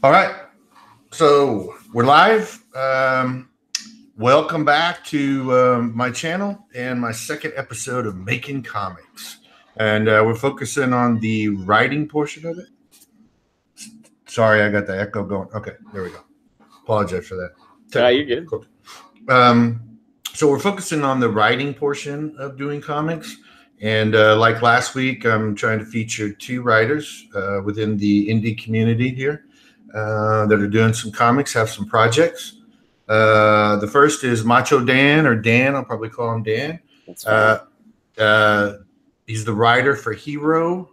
All right, so we're live. Welcome back to my channel and my second episode of Making Comics. And we're focusing on the writing portion of it. Sorry, I got the echo going. Okay, there we go. Apologize for that. You're good. So we're focusing on the writing portion of doing comics. And like last week, I'm trying to feature two writers within the indie community here that are doing some comics, have some projects. The first is Macho Dan, or Dan. I'll probably call him Dan. He's the writer for HIRO,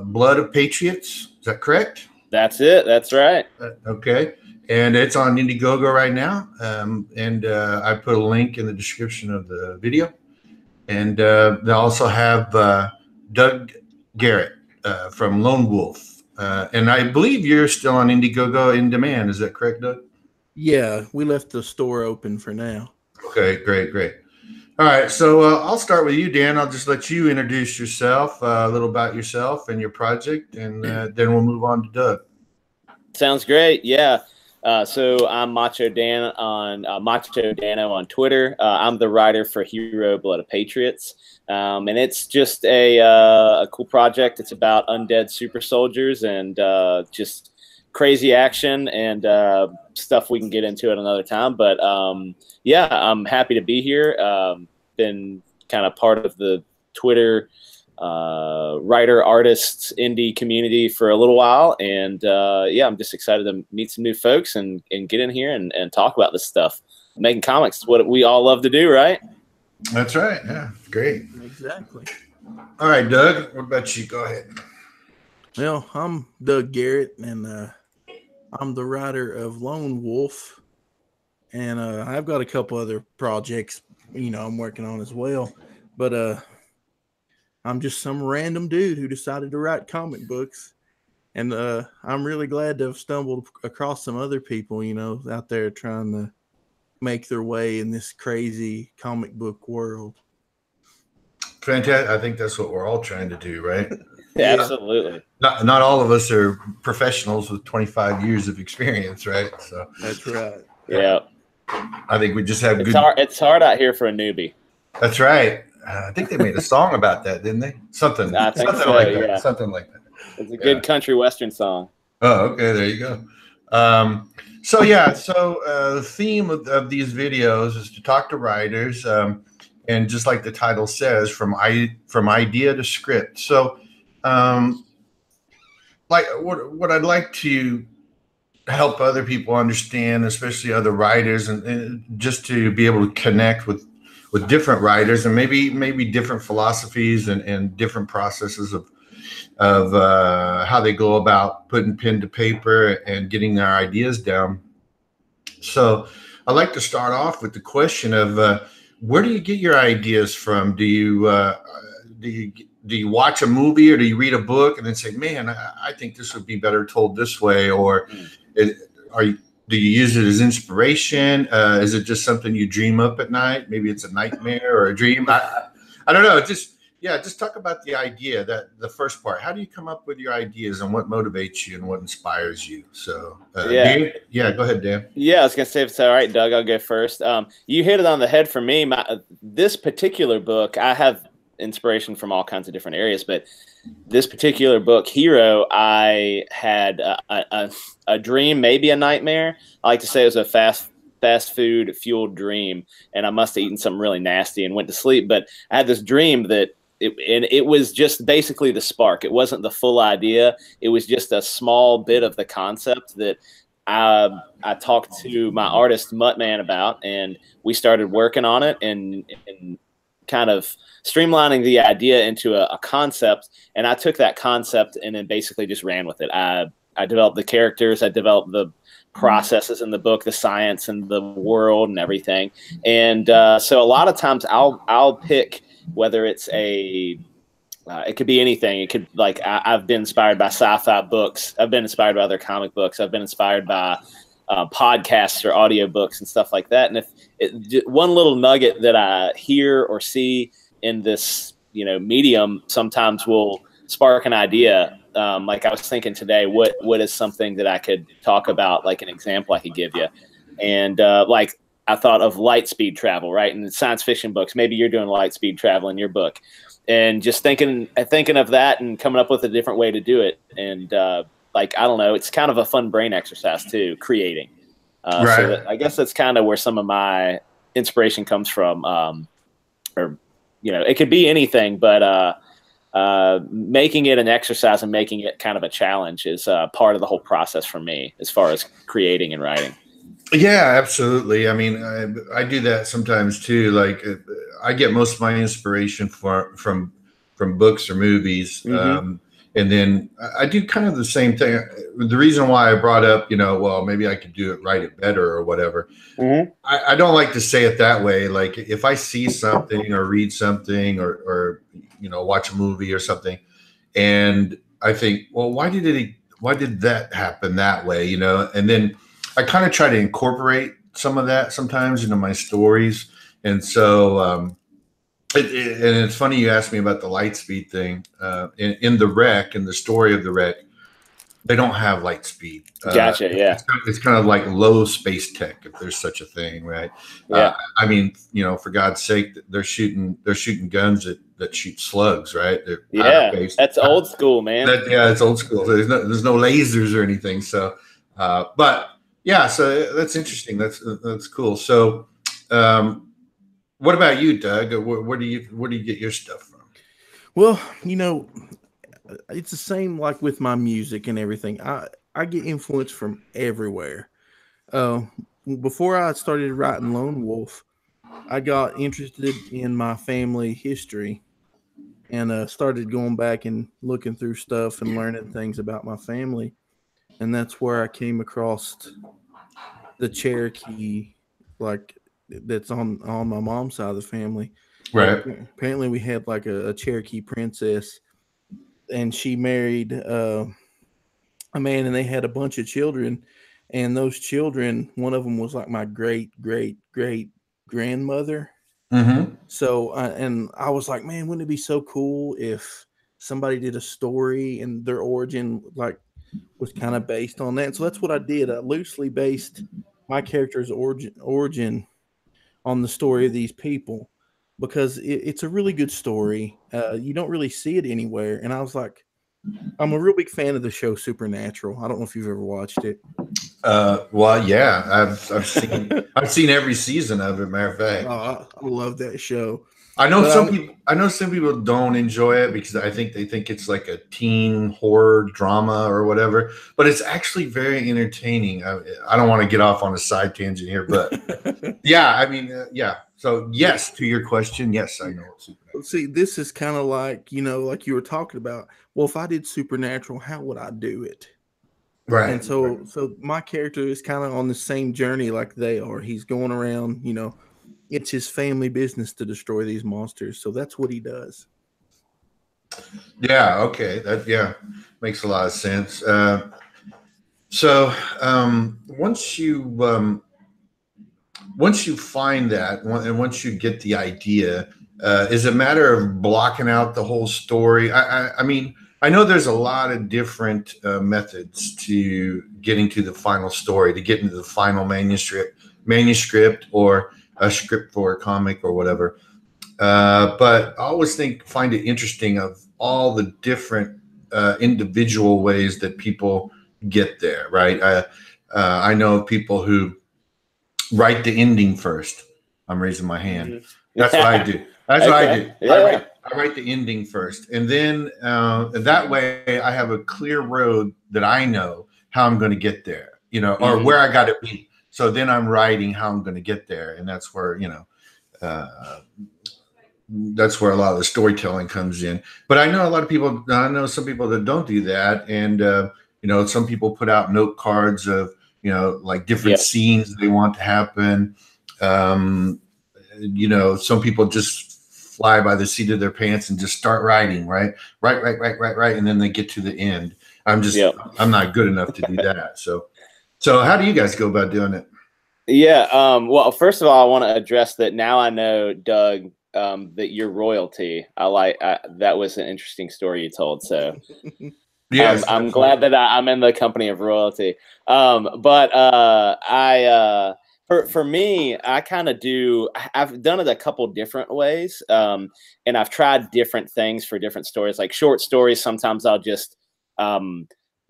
Blood of Patriots. Is that correct? That's it. That's right. Okay. And it's on Indiegogo right now. And I put a link in the description of the video. And they also have Doug Garret from Lone Wolf. And I believe you're still on Indiegogo in demand. Is that correct, Doug? Yeah, we left the store open for now. Okay, great. All right, so I'll start with you, Dan. I'll just let you introduce yourself, a little about yourself and your project, and then we'll move on to Doug. Sounds great. Yeah. So I'm Macho Dan on MachoDana on Twitter. I'm the writer for HIRO, Blood of Patriots. And it's just a cool project. It's about undead super soldiers and just crazy action and stuff we can get into at another time. But yeah, I'm happy to be here. Been kind of part of the Twitter writer, artists, indie community for a little while. And yeah, I'm just excited to meet some new folks and get in here and talk about this stuff. Making comics is what we all love to do, right? That's right. Yeah, great. Exactly. All right, Doug, what about you? Go ahead. Well, I'm Doug Garret, and I'm the writer of Lone Wolf. And I've got a couple other projects, I'm working on as well. But I'm just some random dude who decided to write comic books. And I'm really glad to have stumbled across some other people, out there trying to make their way in this crazy comic book world. Fantastic. I think that's what we're all trying to do, right? Yeah, absolutely. Not all of us are professionals with 25 years of experience, right? So that's right. Yeah. I think we just have It's hard out here for a newbie. That's right. I think they made a song about that, didn't they? Something like that. Something like that. It's a good country western song. Oh, okay. There you go. So the theme of these videos is to talk to writers, and just like the title says, from idea to script. So, like what I'd like to help other people understand, especially other writers, and just to be able to connect with different writers and maybe different philosophies and different processes of how they go about putting pen to paper and getting their ideas down. So I'd like to start off with the question of where do you get your ideas from? Do you watch a movie, or do you read a book and then say, man, I think this would be better told this way? Or do you use it as inspiration? Is it just something you dream up at night? Maybe it's a nightmare or a dream. I don't know. Just talk about the idea, that the first part. How do you come up with your ideas, and what motivates you and what inspires you? So Dan? Yeah, go ahead, Dan. Yeah, I was gonna say, if it's all right, Doug, I'll go first. You hit it on the head for me. This particular book, I have inspiration from all kinds of different areas, but this particular book, HIRO, I had a dream, maybe a nightmare. I like to say it was a fast food fueled dream, and I must have eaten something really nasty and went to sleep. But I had this dream that it was just basically the spark. It wasn't the full idea. It was just a small bit of the concept that I talked to my artist Muttman about, and we started working on it and kind of streamlining the idea into a concept. And I took that concept and then basically just ran with it. I developed the characters, I developed the processes in the book, the science and the world and everything. And so a lot of times I'll pick, whether it's it could be anything. It could, like, I've been inspired by sci-fi books. I've been inspired by other comic books. I've been inspired by podcasts or audiobooks and stuff like that. And if one little nugget that I hear or see in this, medium sometimes will spark an idea like I was thinking today, what is something that I could talk about, like an example I could give you. And like I thought of light speed travel, right? In the science fiction books, maybe you're doing light speed travel in your book, and just thinking of that and coming up with a different way to do it. And like, I don't know, it's kind of a fun brain exercise too, creating. Right. So I guess that's kind of where some of my inspiration comes from. Or, you know, it could be anything, but making it an exercise and making it kind of a challenge is part of the whole process for me as far as creating and writing. Yeah, absolutely. I mean, I do that sometimes too. Like I get most of my inspiration from books or movies. And then I do kind of the same thing. The reason why I brought up, you know, well, maybe I could do it, write it better or whatever. I don't like to say it that way. Like if I see something or read something or you know, watch a movie or something, and I think, well, why did that happen that way? You know, and then I kind of try to incorporate some of that sometimes into my stories. And so, and it's funny you asked me about the light speed thing. In the wreck, in the story of the wreck, they don't have light speed. Gotcha. Yeah. It's kind of like low space tech, if there's such a thing, right? Yeah. I mean, you know, for God's sake, they're shooting guns that shoot slugs, right? That's old school, man. It's old school. So there's no lasers or anything. So, but yeah, so that's interesting. That's cool. So, what about you, Doug? Where do you get your stuff from? Well, you know, it's the same like with my music and everything. I get influence from everywhere. Before I started writing Lone Wolf, I got interested in my family history and started going back and looking through stuff and learning things about my family. And that's where I came across the Cherokee, like that's on my mom's side of the family. Right. Apparently we had like a Cherokee princess, and she married a man, and they had a bunch of children. And those children, one of them was like my great grandmother. So and I was like, man, wouldn't it be so cool if somebody did a story and their origin like was kind of based on that? And so that's what I did. I loosely based my character's origin on the story of these people, because it's a really good story. You don't really see it anywhere. And I was like, I'm a real big fan of the show Supernatural. I don't know if you've ever watched it. Well, yeah, I've seen every season of it. Matter of fact, I love that show. I know some people don't enjoy it because I think they think it's like a teen horror drama or whatever, but it's actually very entertaining. I don't want to get off on a side tangent here, but yeah, I mean, yeah. So yes, to your question, yes, I know Supernatural. See, this is kind of like, you know, like you were talking about. Well, if I did Supernatural, how would I do it? Right. And so my character is kind of on the same journey like they are. He's going around, you know, it's his family business to destroy these monsters. So that's what he does. Yeah. Okay. That makes a lot of sense. So once you find that, and once you get the idea, is it a matter of blocking out the whole story? I mean, I know there's a lot of different methods to getting to the final story, to get into the final manuscript or a script for a comic or whatever. But I always find it interesting of all the different individual ways that people get there, right? I know people who write the ending first. I'm raising my hand. That's what I do. That's what I do. Yeah. I write the ending first, and then that way I have a clear road that I know how I'm going to get there, you know, or where I got to be. So then I'm writing how I'm going to get there, and that's where, you know, that's where a lot of the storytelling comes in. But I know some people that don't do that, and you know, some people put out note cards of, you know, like different scenes they want to happen. You know, some people just fly by the seat of their pants and just start writing, right, and then they get to the end. I'm not good enough to do that. So how do you guys go about doing it? Yeah. Well, first of all, I want to address that now I know, Doug, that you're royalty. That was an interesting story you told. So Yes, I'm glad that I'm in the company of royalty. For me, I kind of do. I've done it a couple different ways, and I've tried different things for different stories. Like short stories, sometimes I'll just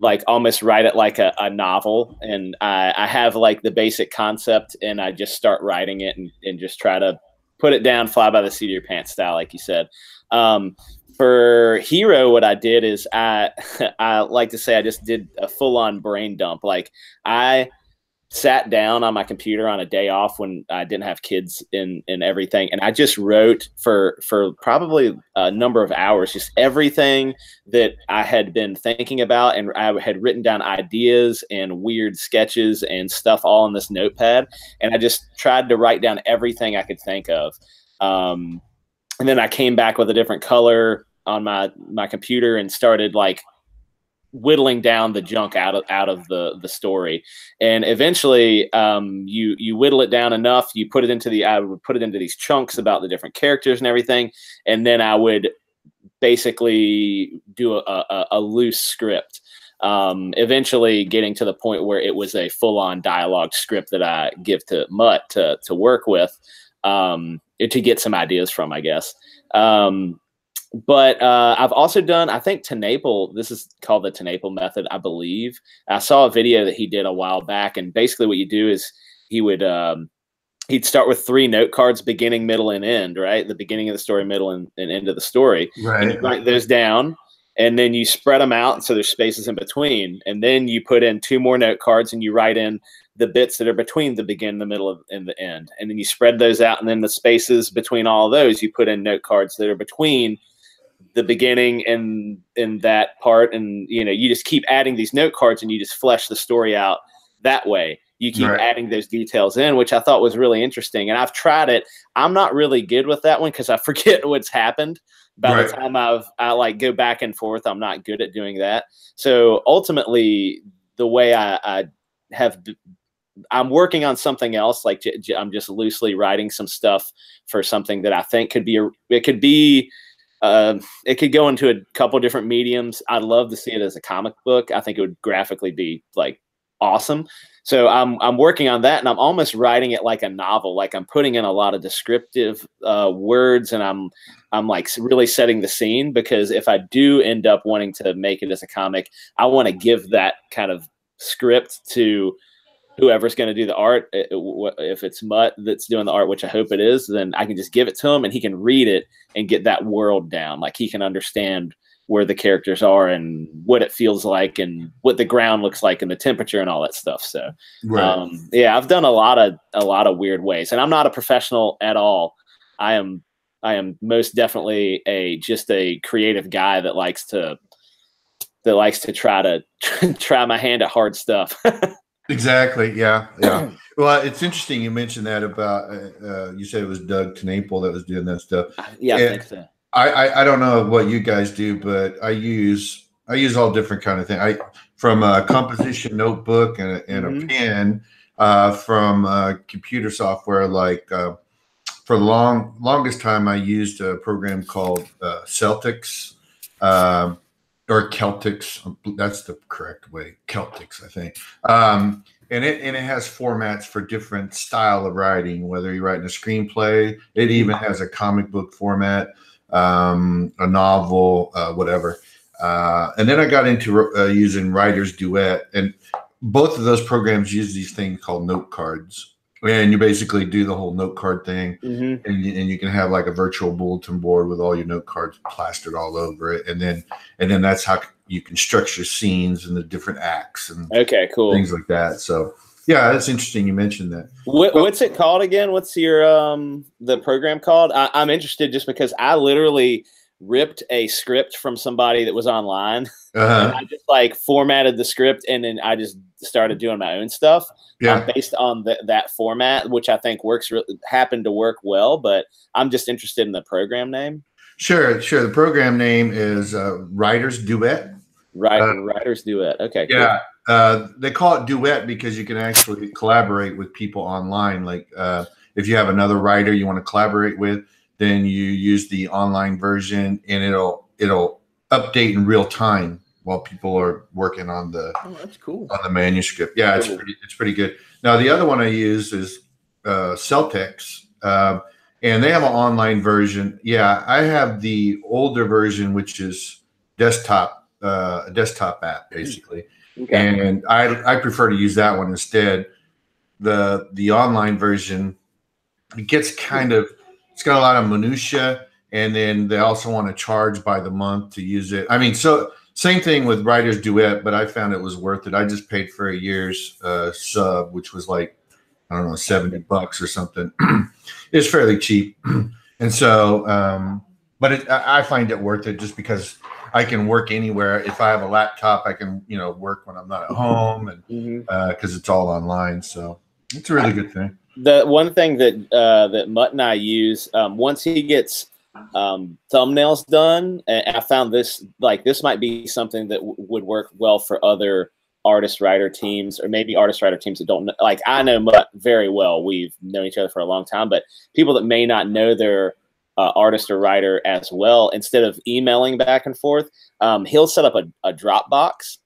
like almost write it like a novel, and I have like the basic concept, and I just start writing it and just try to put it down, fly by the seat of your pants style, like you said. For HIRO, what I did is I like to say I just did a full on brain dump. Like I sat down on my computer on a day off when I didn't have kids and everything, and I just wrote for probably a number of hours, just everything that I had been thinking about, and I had written down ideas and weird sketches and stuff all in this notepad, and I just tried to write down everything I could think of. And then I came back with a different color on my computer and started like whittling down the junk out of the story. And eventually you whittle it down enough, I would put it into these chunks about the different characters and everything. And then I would basically do a loose script, eventually getting to the point where it was a full-on dialogue script that I give to Mutt to work with, to get some ideas from, I guess. But I've also done, I think Tenaple, this is called the Tenaple method, I believe. I saw a video that he did a while back, and basically what you do is he'd start with 3 note cards, beginning, middle, and end, right? The beginning of the story, middle, and end of the story. Right. And you write those down, and then you spread them out so there's spaces in between. And then you put in 2 more note cards, and you write in the bits that are between the begin, the middle, and the end. And then you spread those out, and then the spaces between all of those, you put in note cards that are between the beginning and in that part. And, you just keep adding these note cards, and you just flesh the story out that way. You keep adding those details in, which I thought was really interesting. And I've tried it. I'm not really good with that one because I forget what's happened. By the time I like go back and forth, I'm not good at doing that. So ultimately, the way I'm working on something else. Like I'm just loosely writing some stuff for something that I think could go into a couple different mediums. I'd love to see it as a comic book. I think it would graphically be like awesome. So I'm working on that, and I'm almost writing it like a novel. Like I'm putting in a lot of descriptive words, and I'm like really setting the scene, because if I do end up wanting to make it as a comic, I want to give that kind of script to whoever's going to do the art. If it's Mutt that's doing the art, which I hope it is, then I can just give it to him, and he can read it and get that world down. Like he can understand where the characters are and what it feels like and what the ground looks like and the temperature and all that stuff. So, yeah, I've done a lot of weird ways, and I'm not a professional at all. I am most definitely just a creative guy that likes to try my hand at hard stuff. Exactly. Yeah. Yeah. Well, it's interesting you mentioned that about, you said it was Doug Tenaple that was doing that stuff. Yeah, I think so. I don't know what you guys do, but I use all different kind of things. From a composition notebook and a pen, from computer software. Like for the longest time, I used a program called Celtics, or Celtics. That's the correct way. Celtics, I think. And it has formats for different style of writing, whether you're writing a screenplay. It even has a comic book format, a novel, whatever. And then I got into using Writer's Duet, and both of those programs use these things called note cards. And you basically do the whole note card thing, and you can have like a virtual bulletin board with all your note cards plastered all over it, and then that's how you can structure scenes and the different acts and things like that. So yeah, that's interesting you mentioned that. What's it called again? What's your the program called? I'm interested just because I literally ripped a script from somebody that was online, and I just like formatted the script, and then I just started doing my own stuff based on that format, which I think happened to work well. But I'm just interested in the program name. Sure. The program name is Writer's Duet. Writer's Duet. Okay. Cool. Yeah. They call it Duet because you can actually collaborate with people online. Like if you have another writer you want to collaborate with, then you use the online version, and it'll update in real time while people are working on the that's cool. on the manuscript. Yeah, it's pretty good. Now the other one I use is Celtics, and they have an online version. Yeah, I have the older version, which is desktop, a desktop app basically, and I prefer to use that one instead. The online version, it gets it's got a lot of minutia, and then they also want to charge by the month to use it. I mean, so same thing with Writer's Duet, but I found it was worth it. I just paid for a year's sub, which was like, I don't know, $70 or something. It's fairly cheap. And so, but I find it worth it just because I can work anywhere. If I have a laptop, I can, work when I'm not at home, and because it's all online. So it's a really good thing. The one thing that Mutt and I use, once he gets thumbnails done, and I found this might be something that would work well for other artist writer teams, or maybe artist writer teams that don't know. Like, I know Mutt very well. We've known each other for a long time, but people that may not know their artist or writer as well, instead of emailing back and forth, he'll set up a Dropbox.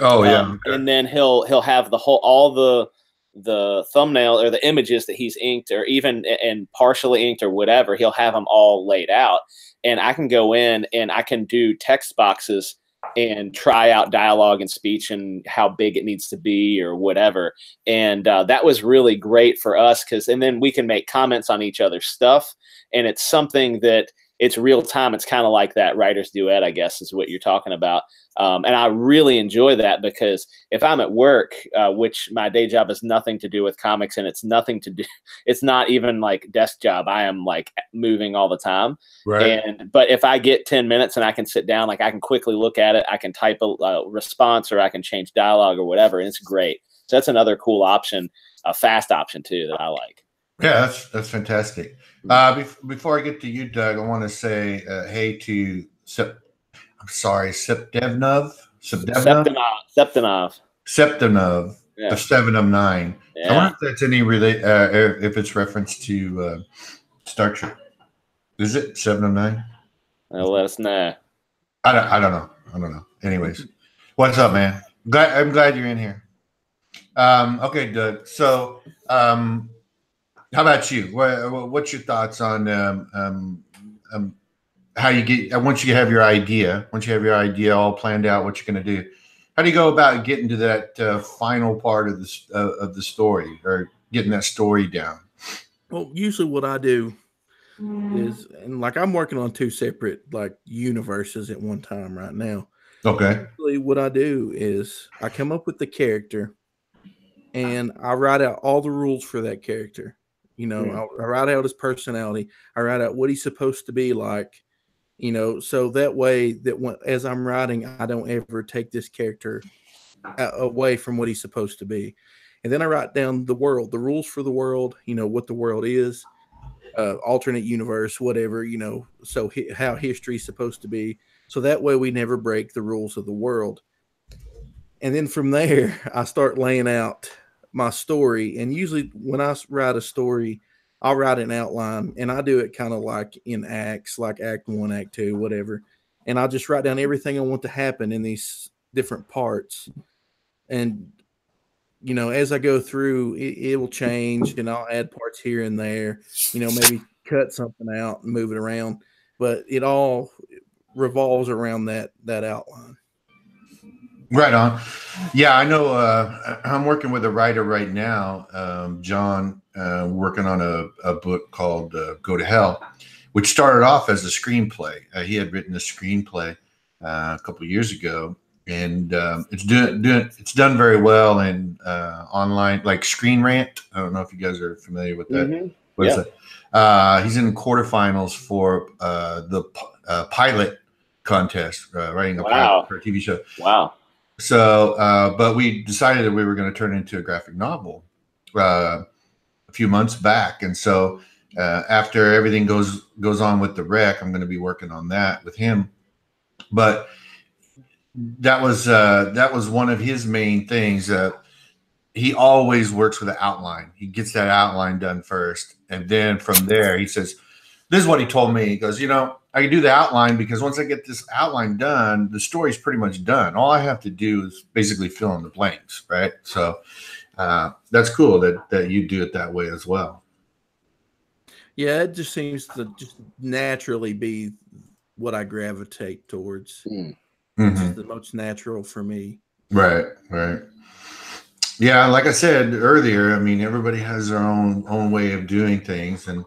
Oh yeah. And then he'll have all the thumbnail or the images that he's inked, or even and partially inked or whatever, he'll have them all laid out, and I can go in and I can do text boxes and try out dialogue and speech and how big it needs to be or whatever. And that was really great for us, and then we can make comments on each other's stuff, and it's something that it's real time. It's kind of like that Writer's Duet, I guess, is what you're talking about. And I really enjoy that, because if I'm at work, which my day job has nothing to do with comics, and it's not even like desk job. I am like moving all the time. Right. But if I get 10 minutes and I can sit down, like I can quickly look at it, I can type a response, or I can change dialogue or whatever. And it's great. So that's another cool option, a fast option too, that I like. Yeah, that's fantastic. Before I get to you, Doug, I want to say hey to Septemnov, Yeah. of 7 of 9. Yeah. I wonder if that's any if it's reference to Star Trek. Is it 7 of 9? Let us know. I don't know. Anyways, what's up, man? I'm glad you're in here. Okay, Doug. So, how about you? What's your thoughts on how you get, once you have your idea all planned out, what you're going to do? How do you go about getting to that final part of the story, or getting that story down? Well, usually what I do is, and like I'm working on 2 separate like universes at one time right now. Okay. Usually what I do is I come up with the character, and I write out all the rules for that character. I write out his personality. I write out what he's supposed to be like, so that way that as I'm writing, I don't ever take this character away from what he's supposed to be. And then I write down the world, the rules for the world, what the world is, alternate universe, whatever, so how history is supposed to be. So that way we never break the rules of the world. And then from there, I start laying out my story. And usually when I write a story, I'll write an outline, and I do it kind of like in acts, like act 1, act 2, whatever. And I'll just write down everything I want to happen in these different parts. And, as I go through, it will change, and I'll add parts here and there, maybe cut something out and move it around. But it all revolves around that outline. Right on. Yeah, I know. I'm working with a writer right now, John, working on a book called Go to Hell, which started off as a screenplay. He had written a screenplay a couple of years ago, and it's done very well in online, like Screen Rant. I don't know if you guys are familiar with that. Mm-hmm. What is that? He's in quarterfinals for the pilot contest, writing a pilot for a TV show. Wow. So, but we decided that we were going to turn it into a graphic novel a few months back, and so after everything goes on with the rec, I'm going to be working on that with him. But that was one of his main things. He always works with an outline. He gets that outline done first, and then from there, he says, "This is what he told me." He goes, I can do the outline, because once I get this outline done, the story's pretty much done. All I have to do is basically fill in the blanks, right? So that's cool that you do it that way as well. Yeah, it just seems to just naturally be what I gravitate towards. It's just the most natural for me. Right, right. Yeah, like I said earlier, I mean, everybody has their own way of doing things, and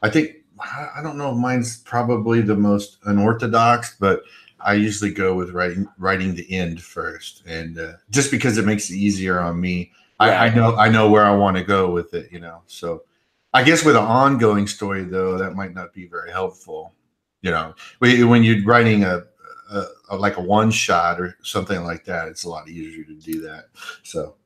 I think, I don't know if mine's probably the most unorthodox, but I usually go with writing the end first, and just because it makes it easier on me. Right. I know where I want to go with it, you know. So I guess with an ongoing story, though, that might not be very helpful. You know, when you're writing like a one shot or something like that, it's a lot easier to do that. So,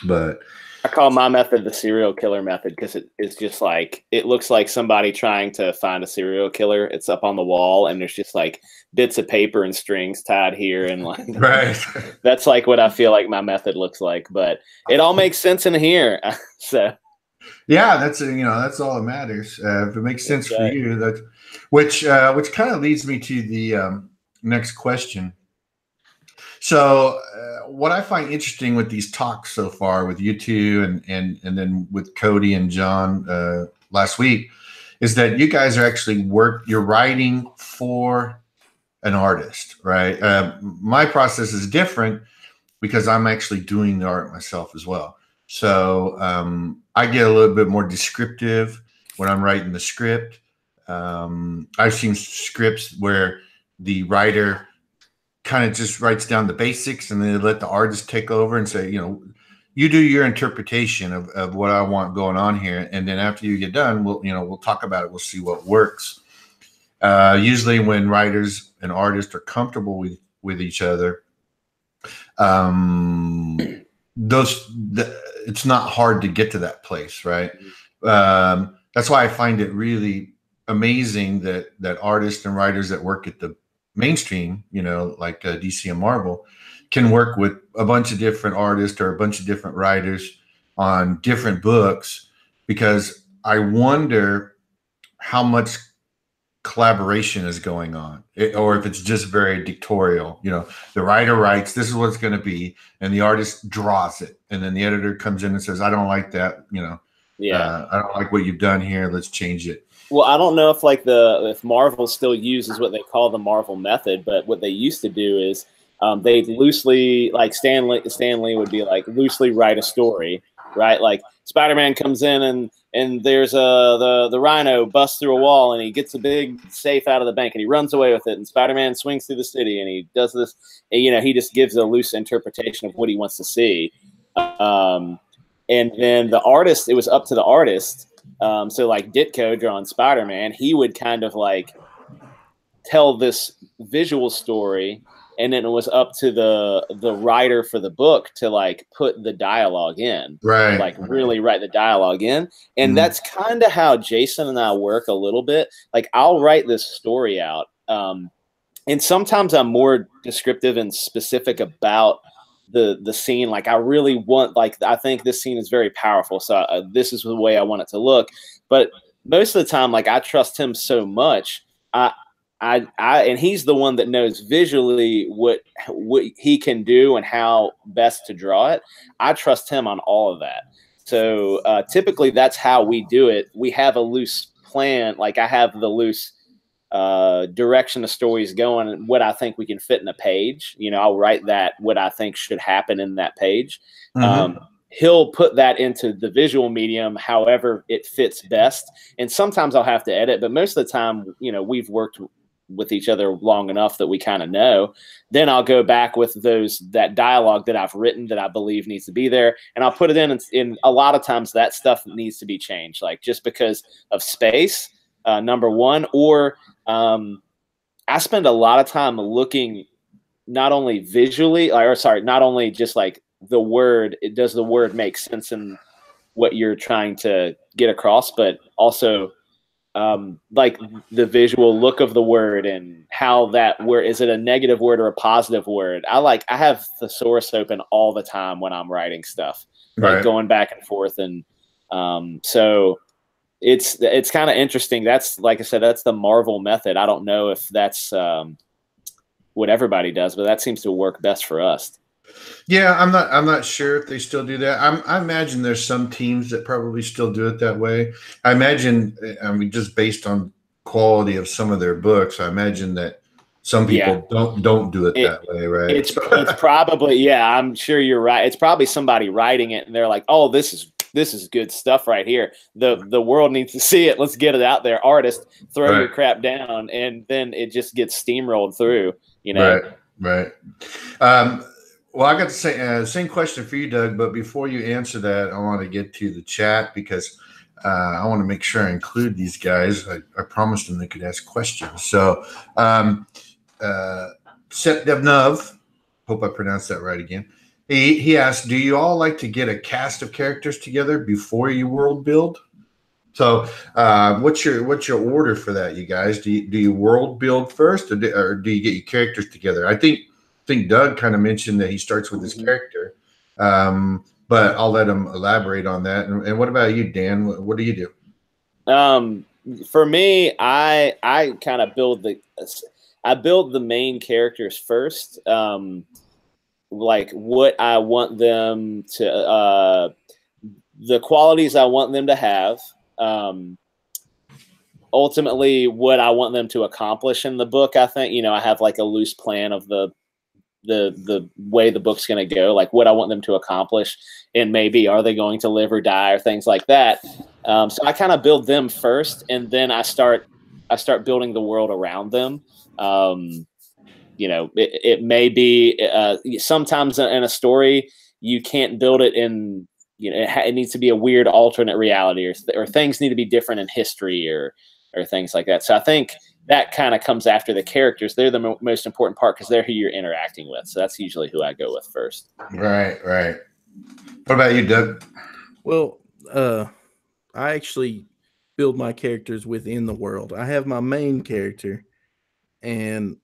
but I call my method the serial killer method, because it's just like, it looks like somebody trying to find a serial killer. It's up on the wall, and there's just like bits of paper and strings tied here, and like, right. That's like what I feel like my method looks like. But it all makes sense in here. So yeah, that's that's all that matters. If it makes sense for you, which kind of leads me to the next question. So what I find interesting with these talks so far with you two and then with Cody and John last week is that you guys are actually you're writing for an artist, right? My process is different because I'm actually doing the art myself as well. So I get a little bit more descriptive when I'm writing the script. I've seen scripts where the writer kind of just writes down the basics, and then they let the artist take over and say, you do your interpretation of what I want going on here, and then after you get done, we'll talk about it. We'll see what works. Usually, when writers and artists are comfortable with each other, it's not hard to get to that place, right? That's why I find it really amazing that artists and writers that work at the mainstream, like DC and Marvel, can work with a bunch of different artists or a bunch of different writers on different books, because I wonder how much collaboration is going on, or if it's just very dictatorial. The writer writes, this is what it's going to be, and the artist draws it, and then the editor comes in and says, I don't like that, I don't like what you've done here, let's change it. Well, I don't know if Marvel still uses what they call the Marvel method, but what they used to do is they loosely, like Stan Lee would be like, loosely write a story, right? Like Spider-Man comes in and there's the Rhino busts through a wall and he gets a big safe out of the bank and he runs away with it, and Spider-Man swings through the city and he does this, and, he just gives a loose interpretation of what he wants to see. And then the artist, it was up to the artist. So like Ditko drawing Spider-Man, he would kind of like tell this visual story, and then it was up to the writer for the book to like put the dialogue in, right? Like really write the dialogue in. And that's kind of how Jason and I work a little bit. Like I'll write this story out, and sometimes I'm more descriptive and specific about the scene. Like I really want, like, I think this scene is very powerful, so this is the way I want it to look. But most of the time, like, I trust him so much. And he's the one that knows visually what he can do and how best to draw it. I trust him on all of that. So typically that's how we do it. We have a loose plan. Like I have the loose direction the story's going and what I think we can fit in a page. I'll write that, what I think should happen in that page. He'll put that into the visual medium however it fits best. And sometimes I'll have to edit, but most of the time, we've worked with each other long enough that we kind of know. Then I'll go back with that dialogue that I've written that I believe needs to be there, and I'll put it in a lot of times that stuff needs to be changed, like just because of space, number one, or I spend a lot of time looking not only visually, not only just like the word, does the word make sense in what you're trying to get across, but also like the visual look of the word and how that word, is it a negative word or a positive word? I have thesaurus open all the time when I'm writing stuff, like going back and forth. And so it's kind of interesting. That's, like I said, that's the Marvel method. I don't know if that's what everybody does, but that seems to work best for us. Yeah, I'm not sure if they still do that. I imagine there's some teams that probably still do it that way. I imagine, I mean, just based on quality of some of their books, I imagine that some people don't do it that way, right? It's probably, yeah, I'm sure you're right. It's probably somebody writing it and they're like, oh, this is good stuff right here. The world needs to see it. Let's get it out there. Artist, throw your crap down, and then it just gets steamrolled through, you know? Right. Well, I got to say, same question for you, Doug, but before you answer that, I want to get to the chat because I want to make sure I include these guys. I promised them they could ask questions. So, Seth Devnov, hope I pronounced that right again. He asked, do you all like to get a cast of characters together before you world build? So what's your order for that, you guys? Do you world build first, or do you get your characters together? I think Doug kind of mentioned that he starts with his character, but I'll let him elaborate on that. And what about you, Dan? What do you do? For me, I kind of build the main characters first. Like what I want them to, the qualities I want them to have. Ultimately, what I want them to accomplish in the book. I think, I have like a loose plan of the way the book's going to go, like what I want them to accomplish, and maybe are they going to live or die or things like that. So I kind of build them first, and then I start building the world around them. It may be sometimes in a story you can't build it in. It needs to be a weird alternate reality, or things need to be different in history, or things like that. So I think that kind of comes after the characters. They're the most important part because they're who you're interacting with. So that's usually who I go with first. Right. What about you, Doug? Well, I actually build my characters within the world. I have my main character, and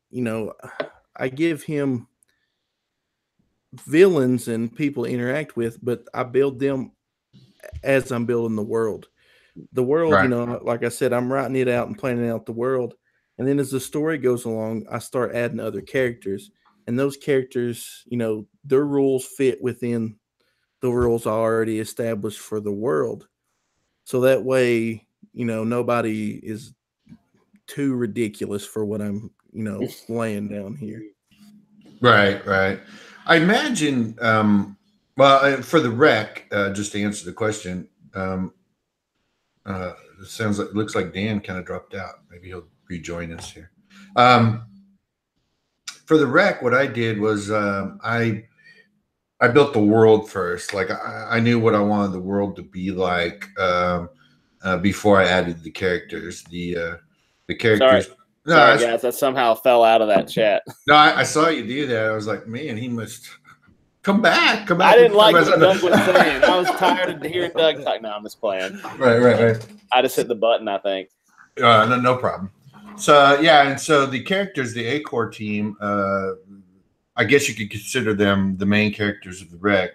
I give him villains and people to interact with, but I build them as I'm building the world. The world, Right. like I said, I'm writing it out and planning out the world. And then as the story goes along, I start adding other characters. And those characters, their rules fit within the rules already established for the world. So that way, nobody is too ridiculous for what I'm, laying down here. Right. I imagine, well, for the rec, just to answer the question, it looks like Dan kind of dropped out. Maybe he'll rejoin us here. For the rec, what I did was I built the world first. Like I knew what I wanted the world to be like before I added the characters. The characters. Sorry, guys, that somehow fell out of that chat. No, I saw you do that. I was like, man, he must come back. I didn't like what Doug was saying. I was tired of hearing Doug talk. No, I'm just playing. Right. I just hit the button, I think. No problem. So yeah, and so the characters, the A-Core team, I guess you could consider them the main characters of the wreck.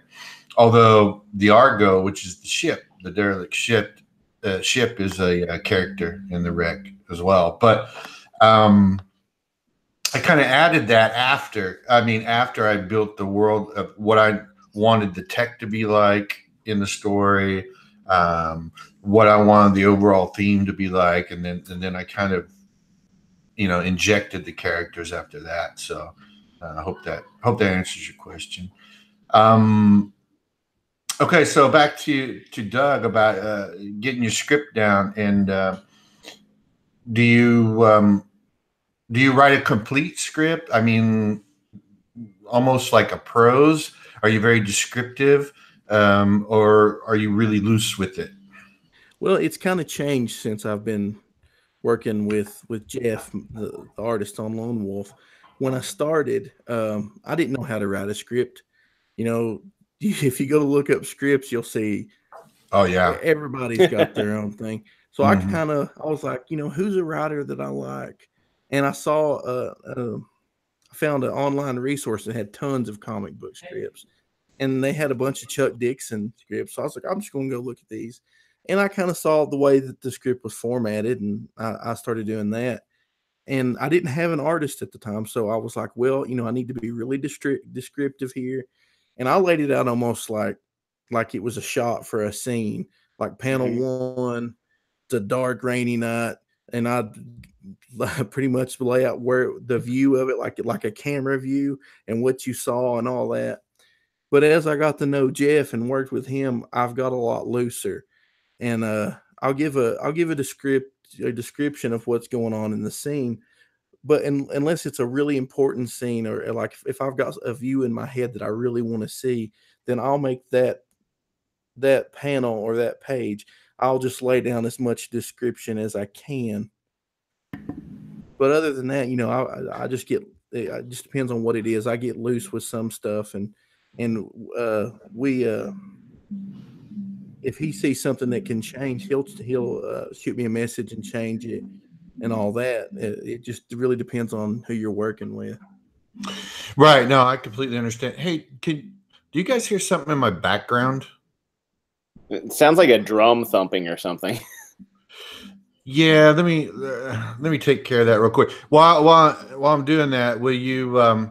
Although the Argo, which is the ship, the derelict ship is a character in the wreck as well. But I kind of added that after I built the world of what I wanted the tech to be like in the story, what I wanted the overall theme to be like, and then I kind of injected the characters after that. So I hope that answers your question. Okay, so back to Doug about getting your script down, and do you write a complete script? I mean, almost like a prose? Are you very descriptive, or are you really loose with it? Well, it's kind of changed since I've been working with Jeff, the artist on Lone Wolf. When I started, I didn't know how to write a script. If you go to look up scripts, you'll see. Oh yeah, everybody's got their own thing. So I was like, who's a writer that I like? And I saw, I found an online resource that had tons of comic book scripts, and they had a bunch of Chuck Dixon scripts. So I was like, I'm just going to go look at these. And I kind of saw the way that the script was formatted, and I started doing that. And I didn't have an artist at the time, so I was like, well, I need to be really descriptive here. And I laid it out almost like it was a shot for a scene, like panel one, it's a dark, rainy night, and I pretty much lay out where the view of it, like a camera view, and what you saw and all that. But as I got to know Jeff and worked with him, I've got a lot looser, and I'll give a description of what's going on in the scene. But unless it's a really important scene, or like if I've got a view in my head that I really want to see, then I'll make that panel or that page, I'll just lay down as much description as I can. But other than that, I just get, it just depends on what it is. I get loose with some stuff, and we if he sees something that can change, he'll shoot me a message and change it and all that. It just really depends on who you're working with. Right. No, I completely understand. Hey, do you guys hear something in my background? It sounds like a drum thumping or something. Yeah, let me take care of that real quick. While I'm doing that, will you?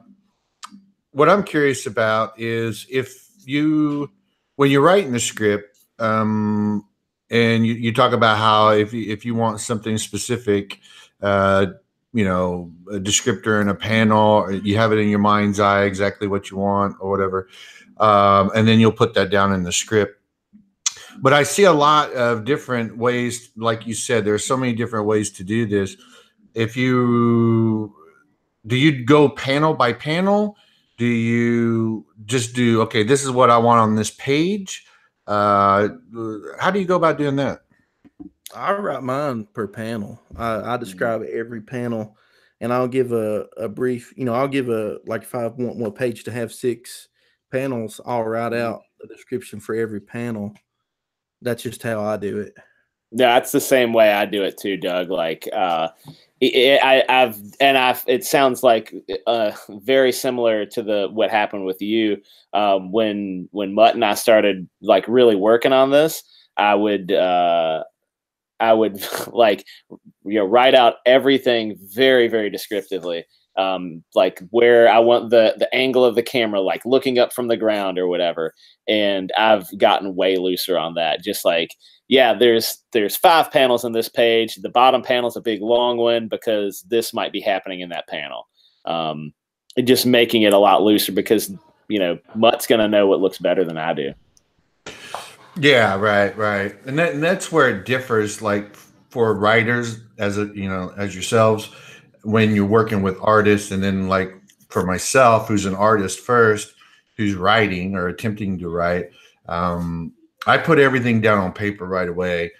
What I'm curious about is if when you're writing the script, and you talk about how if you want something specific, a descriptor in a panel, you have it in your mind's eye exactly what you want or whatever, and then you'll put that down in the script. But I see a lot of different ways, like you said, there's so many different ways to do this. Do you go panel by panel? Do you just do, okay, this is what I want on this page? How do you go about doing that? I write mine per panel. I describe every panel, and I'll give a brief, I'll give if I want one page to have 6 panels, I'll write out a description for every panel. That's just how I do it. Yeah, that's the same way I do it too, Doug. Like, it sounds like very similar to what happened with you when Mutt and I started like really working on this. I would like write out everything very, very descriptively. Like where I want the angle of the camera, like looking up from the ground or whatever. And I've gotten way looser on that. Just like, yeah, there's 5 panels on this page. The bottom panel is a big long one because this might be happening in that panel. Just making it a lot looser because, Mutt's going to know what looks better than I do. Yeah, right. And that's where it differs, like for writers as yourselves, when you're working with artists, and then like for myself, who's an artist first, who's writing or attempting to write, I put everything down on paper right away,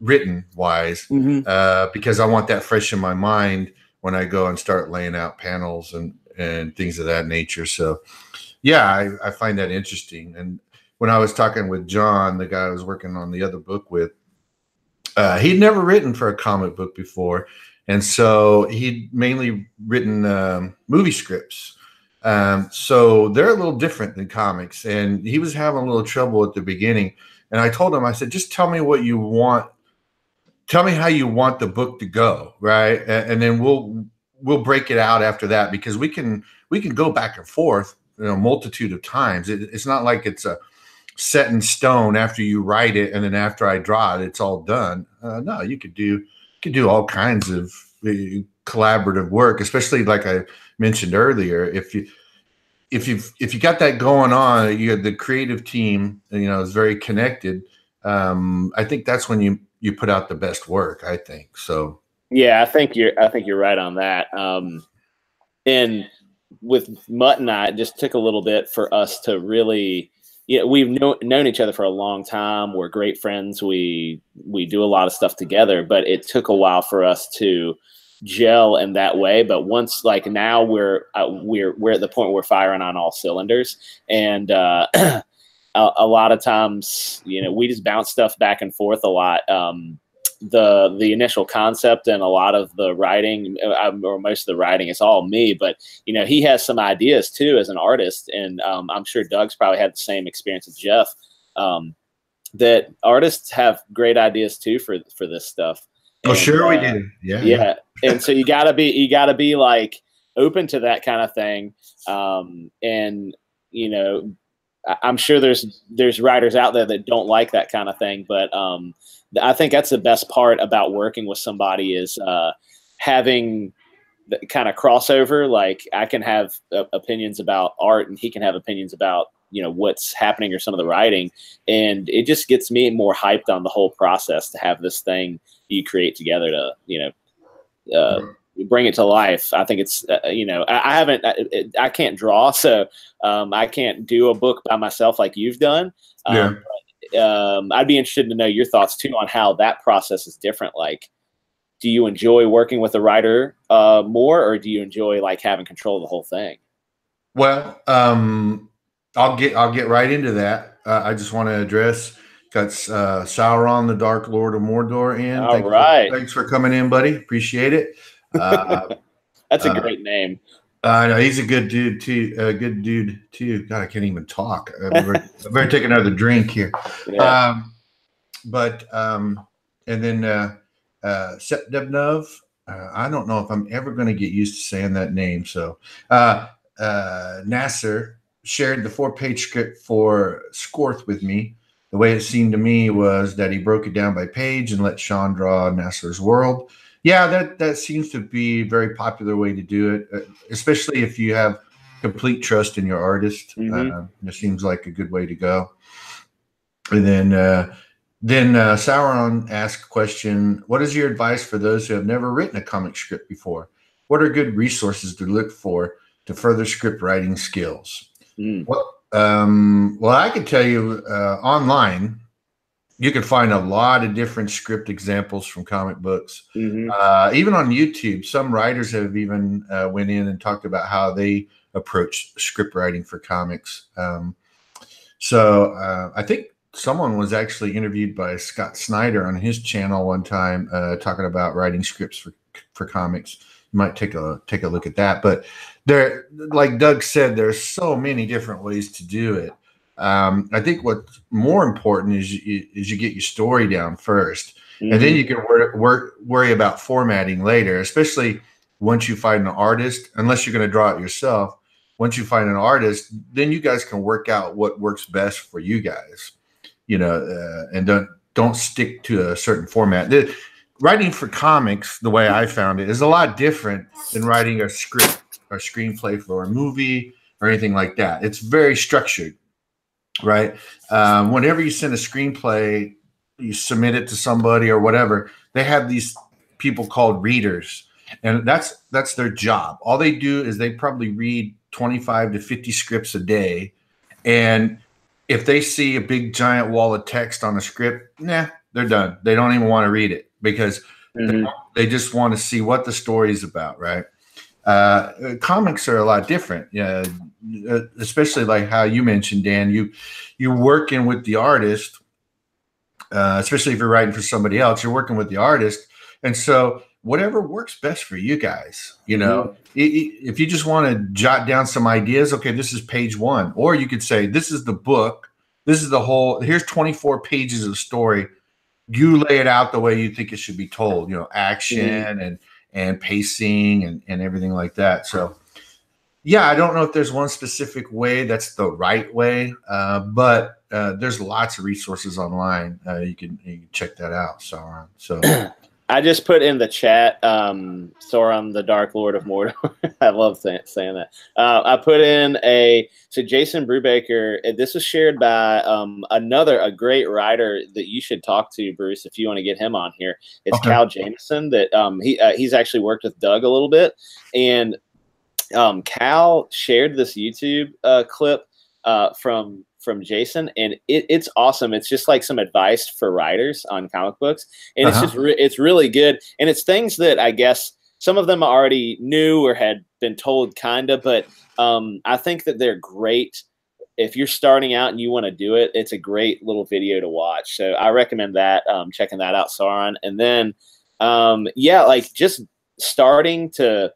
written wise, because I want that fresh in my mind when I go and start laying out panels and things of that nature. So yeah, I find that interesting. And when I was talking with John, the guy I was working on the other book with, he'd never written for a comic book before. And so he'd mainly written movie scripts. So they're a little different than comics. And he was having a little trouble at the beginning. And I told him, I said, just tell me what you want. Tell me how you want the book to go, right? And then we'll break it out after that, because we can go back and forth a multitude of times. It's not like it's a set in stone after you write it and then after I draw it, it's all done. No, you could do all kinds of collaborative work, especially like I mentioned earlier. If you got that going on, you have the creative team, is very connected. I think that's when you put out the best work, I think. So yeah, I think you're right on that. And with Mutt and I, it just took a little bit for us to really, we've known each other for a long time. We're great friends. We do a lot of stuff together, but it took a while for us to gel in that way. But once, like now, we're at the point where we're firing on all cylinders, and a lot of times, we just bounce stuff back and forth a lot. The initial concept and a lot of the writing, or most of the writing, is all me. But he has some ideas too as an artist, and I'm sure Doug's probably had the same experience with Jeff. that artists have great ideas too for this stuff. Oh, sure we do. Yeah. And so you gotta be like open to that kind of thing. And you know, I'm sure there's writers out there that don't like that kind of thing, but I think that's the best part about working with somebody is having the kind of crossover. Like I can have opinions about art and he can have opinions about, you know, what's happening or some of the writing. And it just gets me more hyped on the whole process to have this thing you create together to, you know, bring it to life. I think it's, you know, I can't draw, so I can't do a book by myself like you've done. I'd be interested to know your thoughts too on how that process is different. Like, do you enjoy working with a writer more, or do you enjoy like having control of the whole thing? Well, I'll get right into that. I just want to address got Sauron, the Dark Lord of Mordor in. All right. Thanks for coming in, buddy. Appreciate it. That's a great name. No, he's a good dude too. God, I can't even talk. I better take another drink here. Yeah. And then Sepdebnov. I don't know if I'm ever going to get used to saying that name. So Nasser shared the 4-page script for Scorth with me. The way it seemed to me was that he broke it down by page and let Sean draw Nasser's world. Yeah, that seems to be a very popular way to do it, especially if you have complete trust in your artist. It seems like a good way to go. And then Sauron asked a question: what is your advice for those who have never written a comic script before? What are good resources to look for to further script writing skills? Well, I can tell you online, you can find a lot of different script examples from comic books. Even on YouTube, some writers have even went in and talked about how they approach script writing for comics. So I think someone was actually interviewed by Scott Snyder on his channel one time talking about writing scripts for comics. You might take a look at that. But there, like Doug said, there's so many different ways to do it. I think what's more important is you get your story down first, and then you can worry about formatting later, especially once you find an artist, unless you're going to draw it yourself. Once you find an artist, then you guys can work out what works best for you guys, you know, and don't stick to a certain format. Writing for comics, the way I found it, is a lot different than writing a script or screenplay for a movie or anything like that. It's very structured. Right. Whenever you send a screenplay, you submit it to somebody or whatever, they have these people called readers, and that's their job. All they do is they probably read 25 to 50 scripts a day. And if they see a big giant wall of text on a script, they're done. They don't even want to read it because they just want to see what the story is about. Right. Comics are a lot different. Yeah. Especially like how you mentioned, Dan, you're working with the artist, especially if you're writing for somebody else, you're working with the artist. And so whatever works best for you guys, you know, if you just want to jot down some ideas, okay, this is page 1, or you could say, this is the book. This is the whole, here's 24 pages of story. You lay it out the way you think it should be told, you know, action and pacing and everything like that. So, yeah, I don't know if there's one specific way that's the right way, but there's lots of resources online. You can check that out, Sauron. So I just put in the chat, Sauron, the Dark Lord of Mordor. I love saying that. I put in so Jason Brubaker, this was shared by a great writer that you should talk to, Bruce, if you want to get him on here. It's Cal Jameson that he's actually worked with Doug a little bit. And Cal shared this YouTube clip from Jason, and it's awesome. It's just like some advice for writers on comic books, and it's just it's really good. And it's things that I guess some of them I already knew or had been told, kinda, but I think that they're great if you're starting out and you want to do it. It's a great little video to watch, so I recommend that. Checking that out, Sauron. And then yeah, like just starting to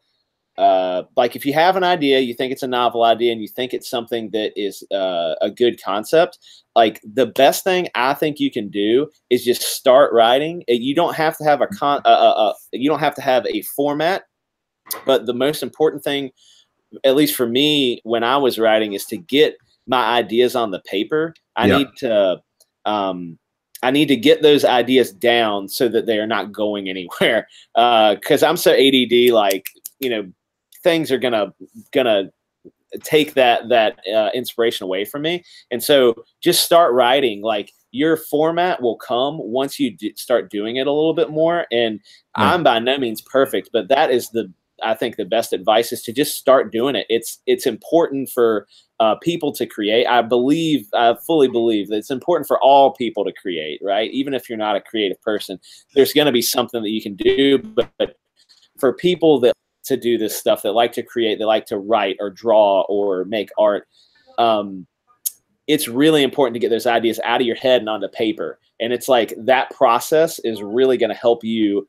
like if you have an idea, you think it's a novel idea, and you think it's something that is a good concept, like the best thing I think you can do is just start writing. You don't have to have you don't have to have a format, but the most important thing, at least for me, when I was writing, is to get my ideas on the paper. I need to get those ideas down so that they are not going anywhere. Because I'm so ADD, like, you know, things are gonna take that inspiration away from me. And so just start writing. Like, your format will come once you start doing it a little bit more. And I'm by no means perfect, but that is I think the best advice is to just start doing it. It's important for people to create. I fully believe that it's important for all people to create, right? Even if you're not a creative person, there's going to be something that you can do. But for people that to do this stuff, that like to create, they like to write or draw or make art, it's really important to get those ideas out of your head and onto paper. And it's like that process is really going to help you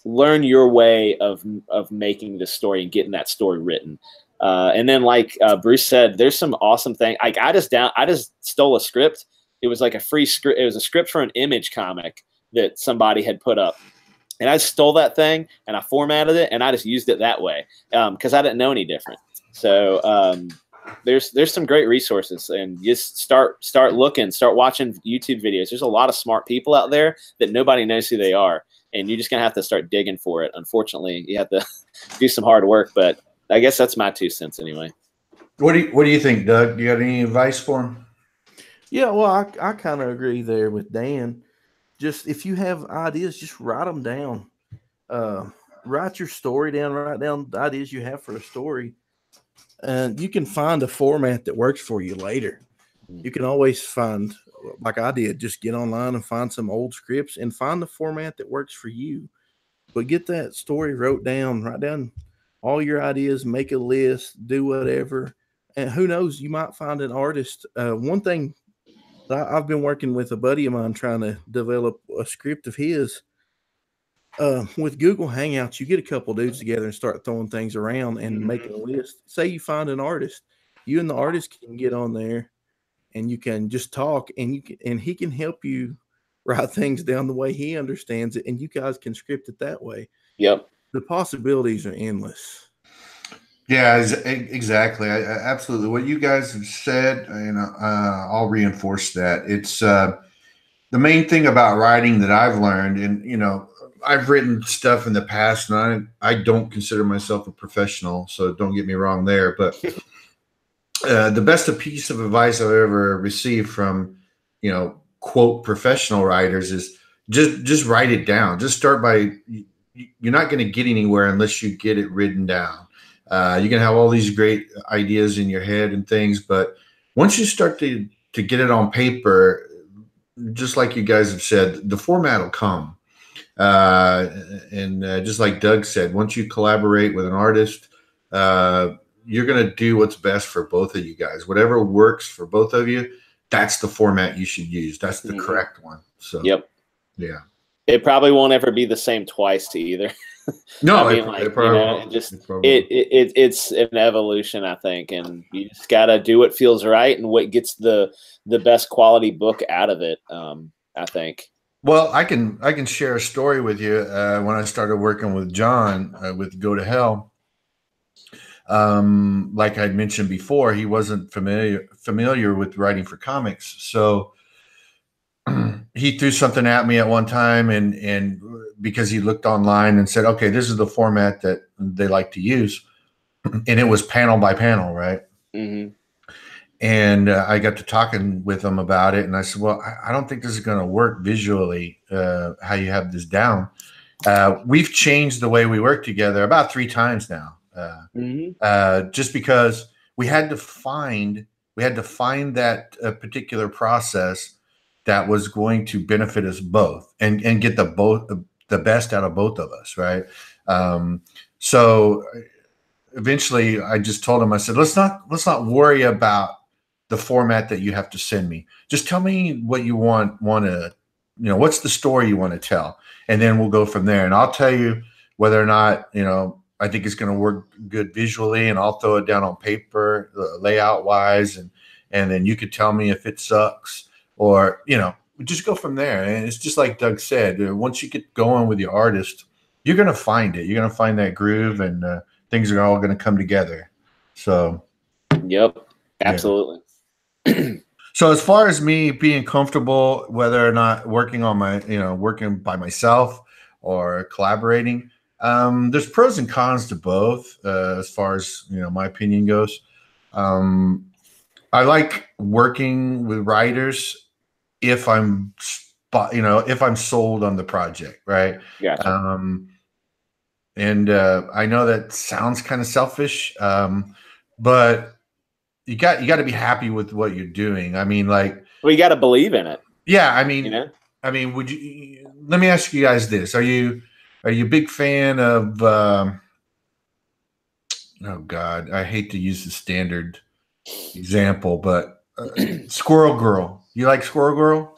learn your way of making this story and getting that story written. And then, like Bruce said, there's some awesome thing. Like I just stole a script. It was like a free script. It was a script for an Image comic that somebody had put up. And I stole that thing and I formatted it and I just used it that way because I didn't know any different. So there's some great resources, and just start looking, start watching YouTube videos. There's a lot of smart people out there that nobody knows who they are, and you're just gonna have to start digging for it. Unfortunately, you have to do some hard work, but I guess that's my 2 cents anyway. What do you think, Doug? You got any advice for him? Yeah, well, I kind of agree there with Dan. Just if you have ideas, just write them down. Write your story down. Write down the ideas you have for the story. And you can find a format that works for you later. You can always find, like I did, just get online and find some old scripts and find the format that works for you. But get that story wrote down. Write down all your ideas. Make a list. Do whatever. And who knows, you might find an artist. One thing, I've been working with a buddy of mine trying to develop a script of his. With Google Hangouts, you get a couple dudes together and start throwing things around and making a list. Say you find an artist, you and the artist can get on there, and you can just talk, and he can help you write things down the way he understands it, and you guys can script it that way. Yep, the possibilities are endless. Yeah, exactly. Absolutely. What you guys have said, I'll reinforce that. It's the main thing about writing that I've learned, and I've written stuff in the past, and I don't consider myself a professional, so don't get me wrong there. But the best piece of advice I've ever received from, quote, professional writers is just write it down. Just start by. You're not going to get anywhere unless you get it written down. You can have all these great ideas in your head and things, but once you start to get it on paper, just like you guys have said, the format will come. And just like Doug said, once you collaborate with an artist, you're going to do what's best for both of you guys. Whatever works for both of you, that's the format you should use. That's the correct one. So, yep. Yeah. It probably won't ever be the same twice either. No, I mean, it's an evolution, I think, and you just gotta do what feels right and what gets the best quality book out of it. I think. Well, I can share a story with you. When I started working with John with Go to Hell, like I'd mentioned before, he wasn't familiar with writing for comics, so he threw something at me at one time, and because he looked online and said, okay, this is the format that they like to use. And it was panel by panel, right? Mm-hmm. And I got to talking with him about it. And I said, well, I don't think this is going to work visually, how you have this down. We've changed the way we work together about 3 times now. Just because we had to find that particular process that was going to benefit us both and get the best out of both of us, right? So eventually I just told him, I said, let's not worry about the format that you have to send me. Just tell me what you want to, what's the story you want to tell? And then we'll go from there. And I'll tell you whether or not, I think it's going to work good visually, and I'll throw it down on paper, layout wise, and then you could tell me if it sucks, or just go from there. And it's just like Doug said, once you get going with your artist, you're going to find it. You're going to find that groove, and things are all going to come together. So, yep, absolutely. Yeah. So as far as me being comfortable, whether or not working on my, working by myself or collaborating, there's pros and cons to both. As far as my opinion goes, I like working with writers if I'm, if I'm sold on the project, right? Gotcha. And I know that sounds kind of selfish, but you got to be happy with what you're doing. I mean, like, well, you got to believe in it. Yeah, I mean, would you? Let me ask you guys this: Are you a big fan of? Oh God, I hate to use the standard example, but Squirrel Girl. You like Squirrel Girl?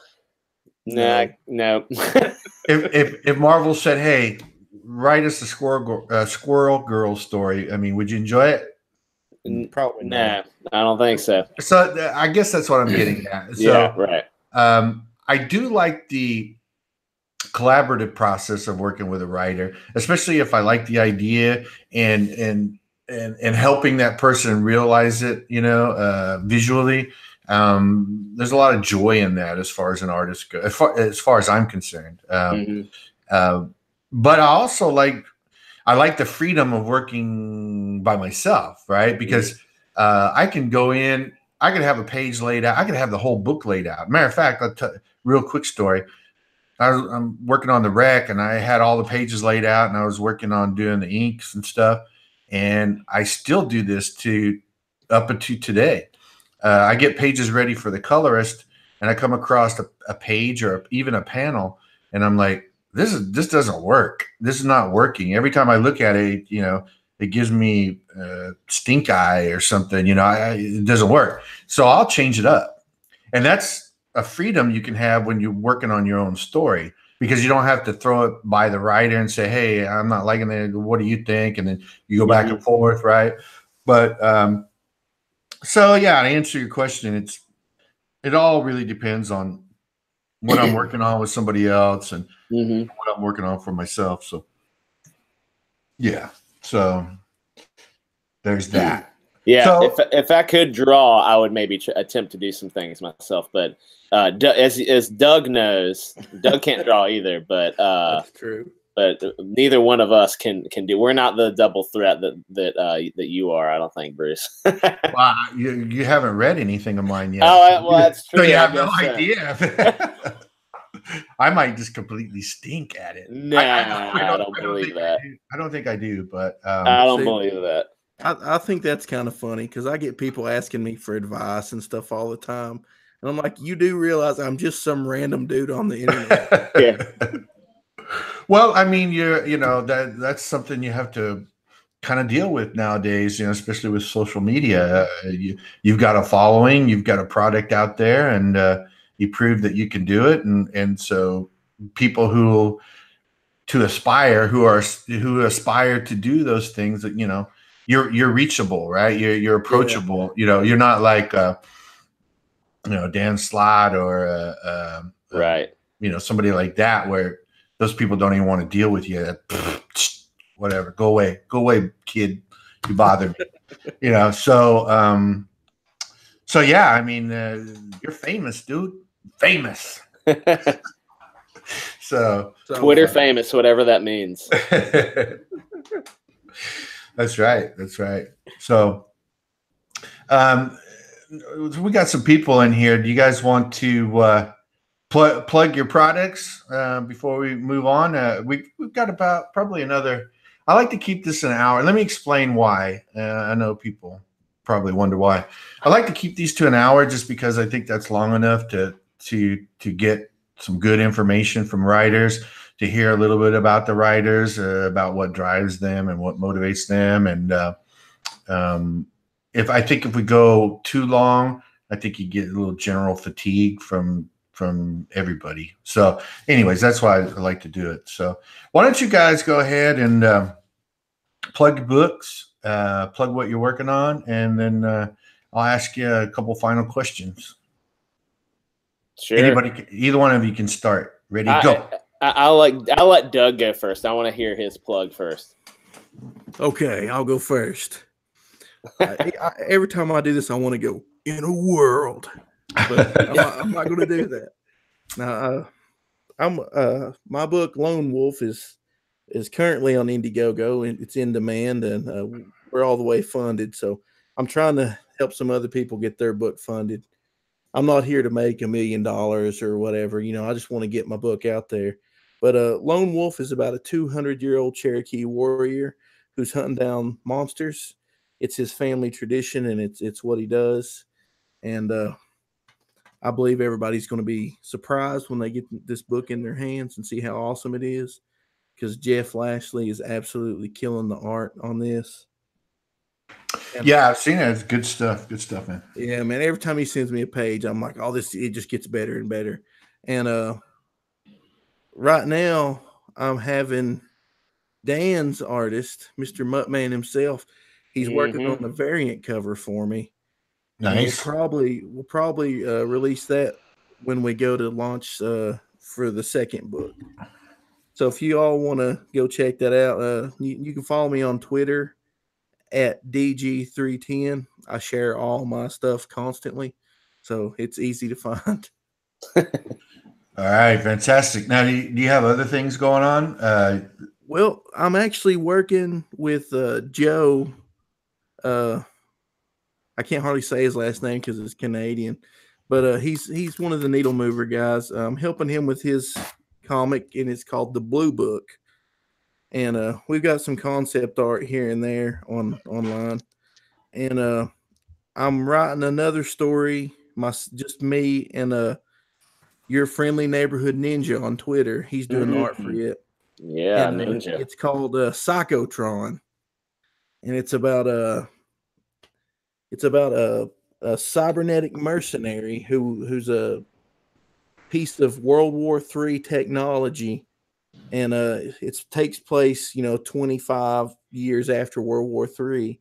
Nah, no. if Marvel said, "Hey, write us a Squirrel Girl story," I mean, would you enjoy it? Probably not. I don't think so. So I guess that's what I'm getting at. So, yeah, right. I do like the collaborative process of working with a writer, especially if I like the idea and helping that person realize it, visually. There's a lot of joy in that as far as an artist goes, as far as I'm concerned. But I like the freedom of working by myself, right? Because I can go in, I could have a page laid out, I could have the whole book laid out. Matter of fact, real quick story. I'm working on the rec, and I had all the pages laid out, and I was working on doing the inks and stuff. And I still do this up until today. I get pages ready for the colorist, and I come across a page or even a panel, and I'm like, this doesn't work. This is not working. Every time I look at it, it gives me stink eye or something. It doesn't work. So I'll change it up, and that's a freedom you can have when you're working on your own story, because you don't have to throw it by the writer and say, "Hey, I'm not liking it. What do you think?" And then you go back and forth, right? But so yeah, to answer your question, it all really depends on what I'm working on with somebody else and what I'm working on for myself. So yeah, so there's that. Yeah, so, if I could draw, I would maybe attempt to do some things myself. But as Doug knows, Doug can't draw either. But that's true. But neither one of us can do. We're not the double threat that you are. I don't think, Bruce. Well, you haven't read anything of mine yet. Oh, well, that's true. So you have no idea. I might just completely stink at it. No, I don't believe that. I don't think I do, but I don't believe that. I think that's kind of funny because I get people asking me for advice and stuff all the time. And I'm like, you do realize I'm just some random dude on the internet. Yeah. Well, I mean, that's something you have to kind of deal with nowadays, especially with social media. You've got a following, you've got a product out there, and you prove that you can do it. And so people who aspire to do those things that, you're reachable, right? You're approachable. Yeah. You're not like Dan Slott or right. Somebody like that, where those people don't even want to deal with you. Whatever, go away, kid. You bother me. So yeah, I mean, you're famous, dude. Famous. so Twitter famous, whatever that means. That's right. So, we got some people in here. Do you guys want to plug your products before we move on? We've got probably another. I like to keep this an hour. Let me explain why. I know people probably wonder why. I like to keep these to an hour just because I think that's long enough to get some good information from writers, to hear a little bit about the writers, about what drives them and what motivates them. And if we go too long, I think you get a little general fatigue from everybody. So anyways, that's why I like to do it. So why don't you guys go ahead and plug books, plug what you're working on, and then I'll ask you a couple final questions. Sure. Anybody, either one of you can start. Ready, go. I'll let Doug go first. I want to hear his plug first. Okay, I'll go first. Every time I do this, I want to go in a world, but I'm not going to do that. Now, my book Lone Wolf is currently on Indiegogo, and it's in demand, and we're all the way funded. So I'm trying to help some other people get their book funded. I'm not here to make $1 million or whatever. You know, I just want to get my book out there. But Lone Wolf is about a 200-year-old Cherokee warrior who's hunting down monsters. It's his family tradition, and it's what he does. And I believe everybody's going to be surprised when they get this book in their hands and see how awesome it is, because Jeff Lashley is absolutely killing the art on this. And yeah, I've seen it. It's good stuff. Good stuff, man. Yeah, man. Every time he sends me a page, I'm like, oh, it just gets better and better. And right now, I'm having Dan's artist, Mr. Muttman himself. He's working on a variant cover for me. Nice. We'll probably release that when we go to launch for the second book. So if you all want to go check that out, you can follow me on Twitter at DG310. I share all my stuff constantly, so it's easy to find. All right, fantastic. Now, do you have other things going on? Well, I'm actually working with Joe. I can't hardly say his last name because it's Canadian, but he's one of the needle mover guys. I'm helping him with his comic, and it's called The Blue Book. And we've got some concept art here and there online. And I'm writing another story, just me and your friendly neighborhood ninja on Twitter. He's doing the art for it. Yeah, and, ninja. It's called Psychotron, and it's about a cybernetic mercenary who's a piece of World War III technology. And it takes place, 25 years after World War III.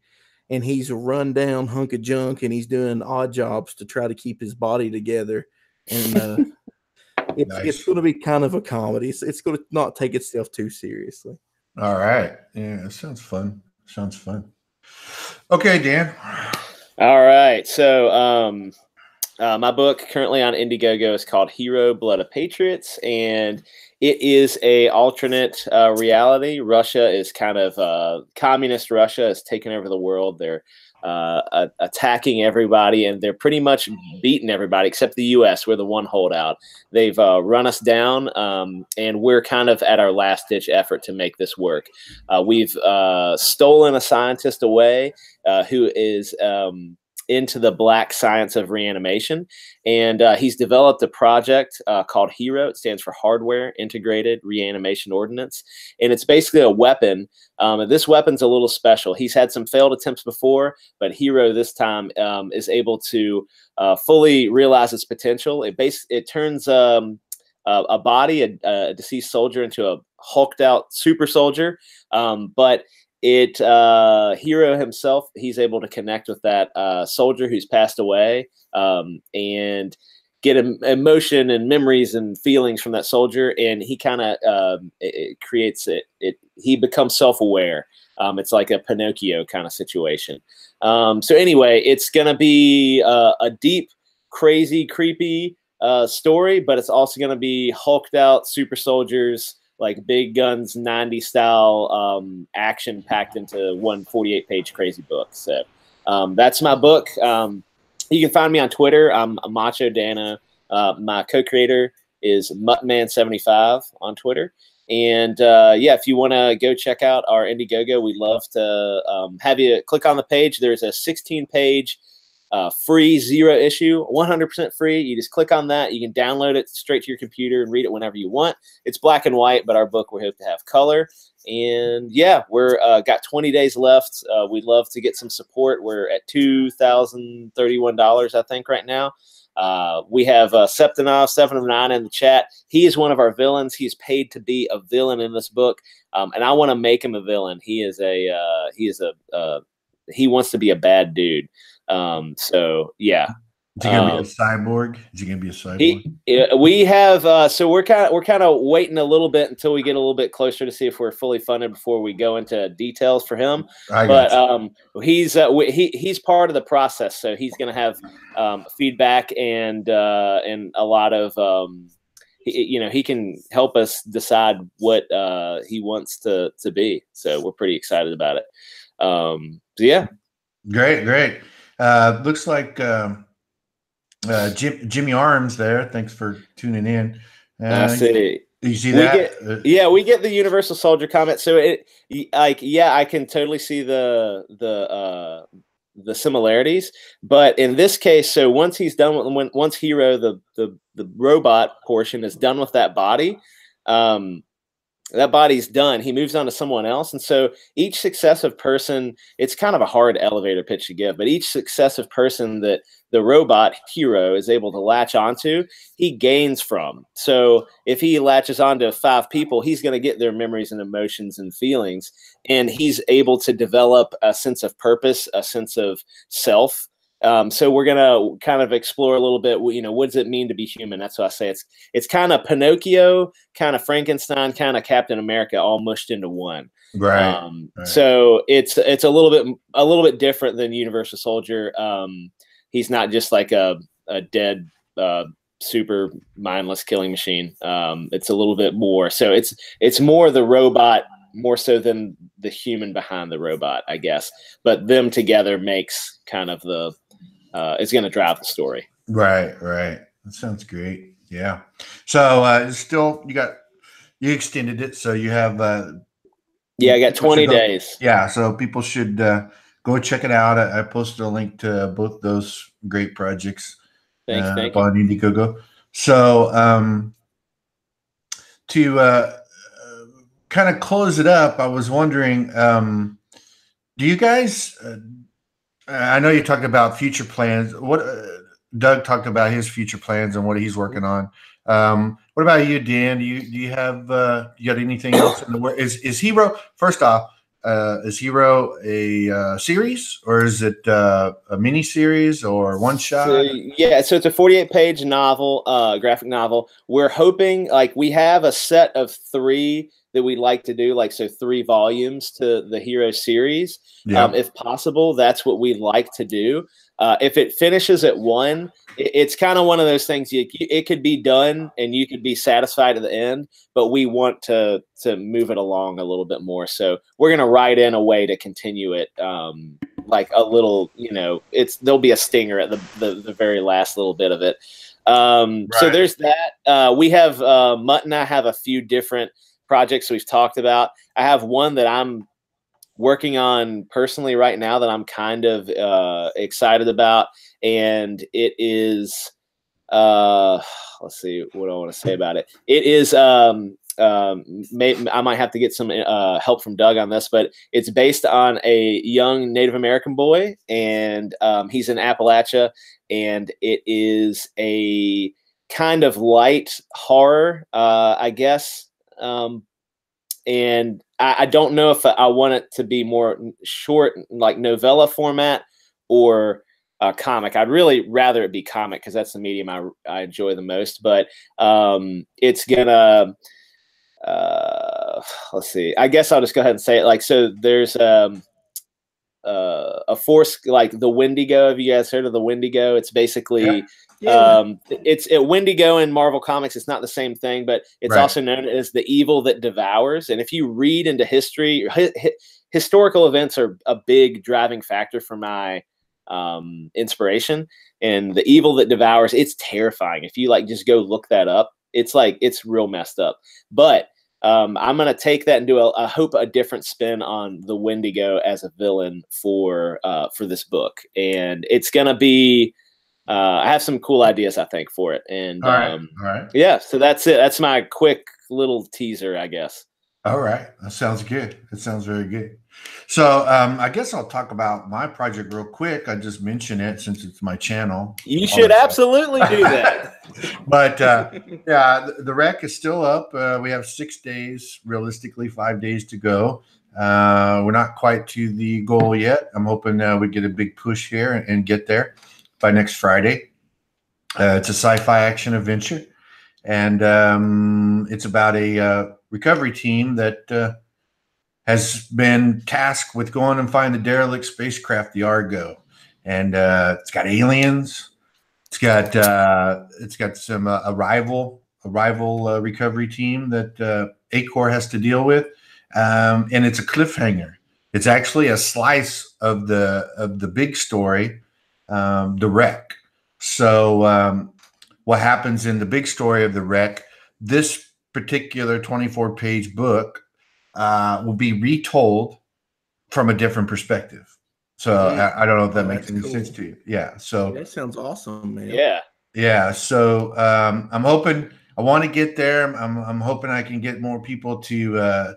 And he's a rundown hunk of junk, and he's doing odd jobs to try to keep his body together. And it's going to be kind of a comedy. It's going to not take itself too seriously. All right. Yeah, it sounds fun. Sounds fun. Okay, Dan. All right. So my book currently on Indiegogo is called HIRO: Blood of Patriots, and it is a alternate reality. Russia is kind of communist Russia has taken over the world. They're attacking everybody, and they're pretty much beating everybody except the U.S. We're the one holdout. They've run us down, and we're kind of at our last-ditch effort to make this work. We've stolen a scientist away who is into the black science of reanimation. And he's developed a project called HIRO. It stands for Hardware Integrated Reanimation Ordnance. And it's basically a weapon. This weapon's a little special. He's had some failed attempts before, but HIRO this time is able to fully realize its potential. It turns a body, a deceased soldier, into a hulked out super soldier. But HIRO himself, he's able to connect with that soldier who's passed away and get emotion and memories and feelings from that soldier, and he kind of creates it. He becomes self-aware. It's like a Pinocchio kind of situation. So anyway, it's gonna be a deep, crazy, creepy story, but it's also gonna be hulked out super soldiers, like big guns, 90s style action packed into one 48-page crazy book. So that's my book. You can find me on Twitter. I'm MachoDana. My co-creator is Muttman75 on Twitter. And yeah, if you want to go check out our Indiegogo, we'd love to have you click on the page. There's a 16-page free 0 issue, 100% free. You just click on that. You can download it straight to your computer and read it whenever you want. It's black and white, but our book we hope to have color. And yeah, we're got 20 days left. We'd love to get some support. We're at $2,031, I think, right now. We have Septinov 7 of 9 in the chat. He is one of our villains. He's paid to be a villain in this book, and I want to make him a villain. He wants to be a bad dude. So yeah. Is he gonna be a cyborg? Is he gonna be a cyborg? We have so we're kind of waiting a little bit until we get a little bit closer to see if we're fully funded before we go into details for him. He's part of the process, so he's going to have feedback and a lot of he can help us decide what he wants to be. So we're pretty excited about it. So yeah, great. Looks like. Jimmy Arms there. Thanks for tuning in. I see. You see that? We get the Universal Soldier comment. So I can totally see the similarities. But in this case, so once he's done with once HIRO, the robot portion is done with that body, that body's done. He moves on to someone else. And so each successive person, it's kind of a hard elevator pitch to give, but each successive person that the robot HIRO is able to latch onto, he gains from. So if he latches onto 5 people, he's going to get their memories and emotions and feelings. And he's able to develop a sense of purpose, a sense of self. So we're going to kind of explore a little bit, what does it mean to be human? That's what I say. It's kind of Pinocchio, kind of Frankenstein, kind of Captain America, all mushed into one. Right. So it's a little bit different than Universal Soldier. He's not just like a dead, super mindless killing machine. It's a little bit more. So it's more the robot, more so than the human behind the robot, I guess. But them together makes kind of it's going to drive the story. Right. That sounds great. Yeah. So still, you extended it, so you have. I got 20 days. Yeah, so people should go check it out. I posted a link to both those great projects. Thank you. On Indiegogo. So to kind of close it up, I was wondering, do you guys? I know you talked about future plans. What Doug talked about his future plans and what he's working on. What about you, Dan? Do you have you got anything else in the work? Is HIRO, first off? Is HIRO a series, or is it a mini series or one shot? So it's a 48-page novel, graphic novel. We're hoping, we have a set of 3 that we'd like to do, 3 volumes to the HIRO series. Yeah. If possible, that's what we'd like to do. If it finishes at 1, it's kind of one of those things. It could be done and you could be satisfied at the end, but we want to move it along a little bit more. So we're going to write in a way to continue it, a little. There'll be a stinger at the very last little bit of it. Right. So there's that. We have Mutt and I have a few different projects we've talked about. I have one that I'm working on personally right now that I'm kind of excited about, and it is let's see what I want to say about it. It is I might have to get some help from Doug on this, but it's based on a young Native American boy, and he's in Appalachia, and it is a kind of light horror, I guess. And I don't know if I want it to be more short, like novella format, or a comic. I'd really rather it be comic because that's the medium I enjoy the most. But it's gonna let's see. I guess I'll just go ahead and say it. So there's a force like the Wendigo. Have you guys heard of the Wendigo? It's basically it's Wendigo in Marvel Comics. It's not the same thing, but it's also known as the evil that devours. And if you read into history, historical events are a big driving factor for my inspiration. And the evil that devours, it's terrifying. If you just go look that up, it's real messed up. But I'm going to take that and do I hope a different spin on the Wendigo as a villain for this book. And it's going to be, I have some cool ideas, I think, for it. And all right. Yeah, so that's it. That's my quick little teaser, I guess. All right. That sounds good. That sounds very good. So I guess I'll talk about my project real quick. I just mentioned it since it's my channel. You should absolutely do that. But yeah, the rec is still up. We have 6 days, realistically 5 days to go. We're not quite to the goal yet. I'm hoping we get a big push here and get there by next Friday. It's a sci-fi action adventure, and it's about a recovery team that has been tasked with going and find the derelict spacecraft, the Argo, and it's got aliens. It's got some a rival recovery team that ACOR has to deal with, and it's a cliffhanger. It's actually a slice of the big story, the wreck. So what happens in the big story of the wreck? This particular 24-page book will be retold from a different perspective. So I don't know if that makes any sense to you. Yeah. So that sounds awesome, man. Yeah. Yeah. So I'm hoping I want to get there. I'm hoping I can get more people to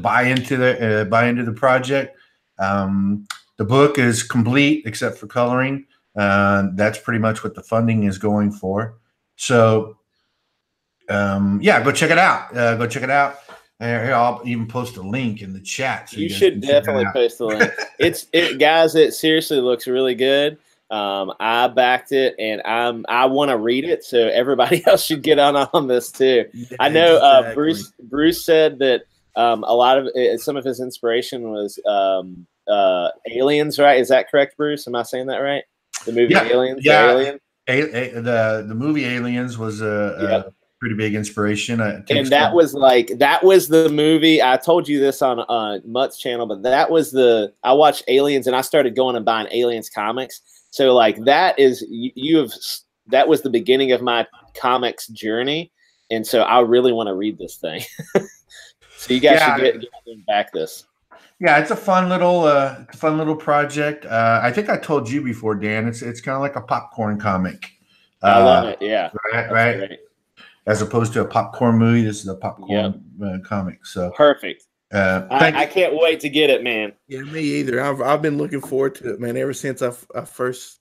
buy into the project. The book is complete except for coloring. That's pretty much what the funding is going for. So yeah, go check it out. Go check it out. Here, I'll even post a link in the chat. So you should definitely post the link. Guys, it seriously looks really good. I backed it, and I want to read it, so everybody else should get on this too. Yeah, I know exactly. Bruce said that a lot of some of his inspiration was aliens, right? Is that correct, Bruce? Am I saying that right? The movie Aliens. Yeah, the movie Aliens was a pretty big inspiration. And that was the movie. I told you this on Mutt's channel, but I watched Aliens, and I started going and buying Aliens comics. So like that is that was the beginning of my comics journey, and so I really want to read this thing. So you guys should get back this. Yeah, it's a fun little project. I think I told you before, Dan. It's kind of like a popcorn comic. I love it. Yeah, right. Great. As opposed to a popcorn movie, this is a popcorn comic. So perfect. I can't wait to get it, man. Yeah, me either. I've been looking forward to it, man. Ever since I first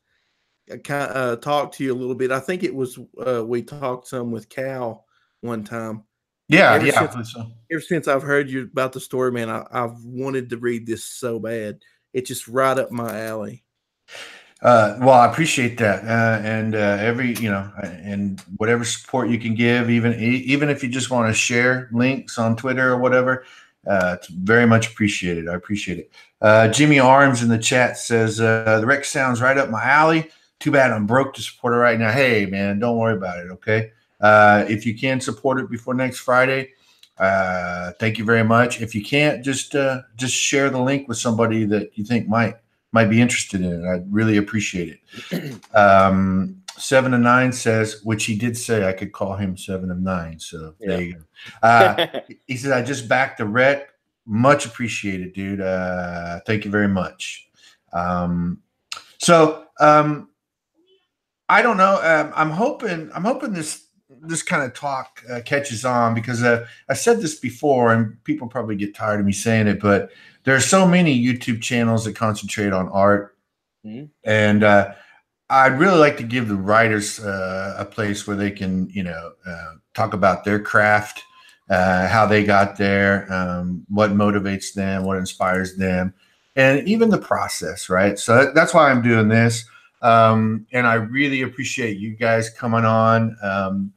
talked to you a little bit. I think it was we talked some with Cal one time. Yeah, Ever since I've heard you about the story, man, I've wanted to read this so bad. It's just right up my alley. Well, I appreciate that, and and whatever support you can give, even if you just want to share links on Twitter or whatever, it's very much appreciated. I appreciate it. Jimmy Arms in the chat says the rec sounds right up my alley. Too bad I'm broke to support it right now. Hey, man, don't worry about it. Okay, if you can support it before next Friday, thank you very much. If you can't, just share the link with somebody that you think might be interested in it. I'd really appreciate it. 7 of 9 says, which he did say I could call him 7 of 9. So there you go. He said, I just backed the rec. Much appreciated, dude. Thank you very much. So I don't know. I'm hoping this kind of talk catches on, because I said this before and people probably get tired of me saying it, but there are so many YouTube channels that concentrate on art. Mm-hmm. And I'd really like to give the writers a place where they can, talk about their craft, how they got there, what motivates them, what inspires them, and even the process, right? So that's why I'm doing this. And I really appreciate you guys coming on,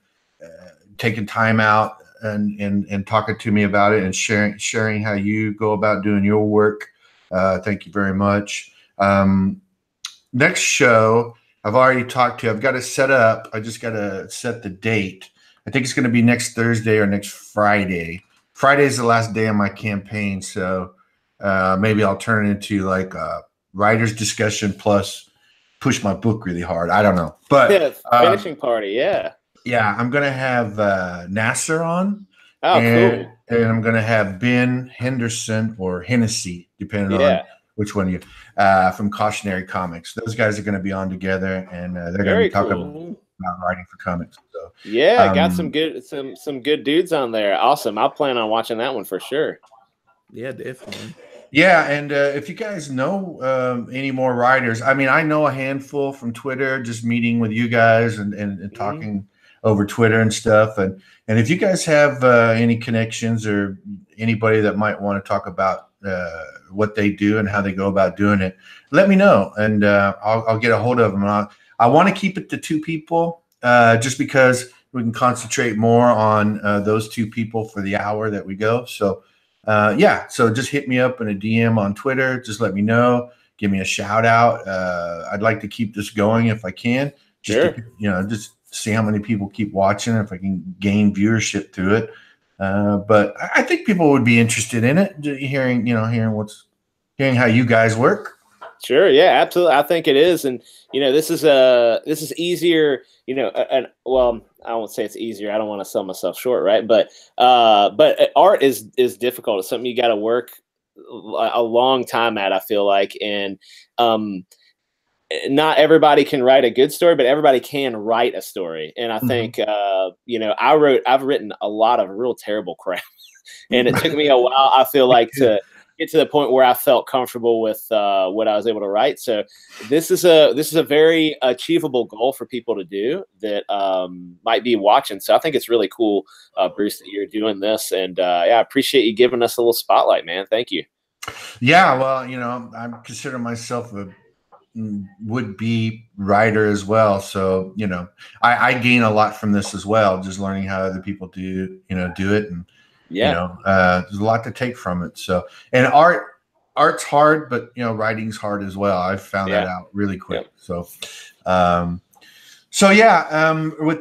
taking time out and talking to me about it and sharing how you go about doing your work. Thank you very much. Next show, I've already talked to. I've got to set up. I just got to set the date. I think it's going to be next Thursday or next Friday. Friday is the last day of my campaign, so maybe I'll turn it into like a writer's discussion plus push my book really hard. I don't know, but finishing party, yeah. Yeah, I'm going to have Nasser on. Oh, cool. And I'm going to have Ben Henderson or Hennessy, depending on which one you from Cautionary Comics. Those guys are going to be on together, and they're going to be talking about writing for comics. So, yeah, got some good dudes on there. Awesome. I'll plan on watching that one for sure. Yeah, definitely. Yeah, and if you guys know any more writers, I mean, I know a handful from Twitter, just meeting with you guys and talking over Twitter and stuff. And if you guys have any connections or anybody that might want to talk about what they do and how they go about doing it, let me know, and I'll get a hold of them. I want to keep it to 2 people, just because we can concentrate more on those 2 people for the hour that we go. So. Yeah, so just hit me up in a DM on Twitter. Just let me know. Give me a shout out. I'd like to keep this going if I can. Just Sure. to, just see how many people keep watching, if I can gain viewership through it. But I think people would be interested in it, hearing how you guys work. Sure. Yeah, absolutely. I think it is. And, this is easier, and well, I won't say it's easier. I don't want to sell myself short. Right. But art is difficult. It's something you got to work a long time at, I feel like. And, not everybody can write a good story, but everybody can write a story. And I think, I've written a lot of real terrible crap, and it took me a while, I feel like, to get to the point where I felt comfortable with what I was able to write. So this is a very achievable goal for people to do that might be watching. So I think it's really cool, Bruce, that you're doing this. And I appreciate you giving us a little spotlight, man. Thank you. Yeah, well, I consider myself a would-be writer as well. So, I gain a lot from this as well, just learning how other people do it. And, there's a lot to take from it. So, and art's hard, but, writing's hard as well. I found that out really quick. So, with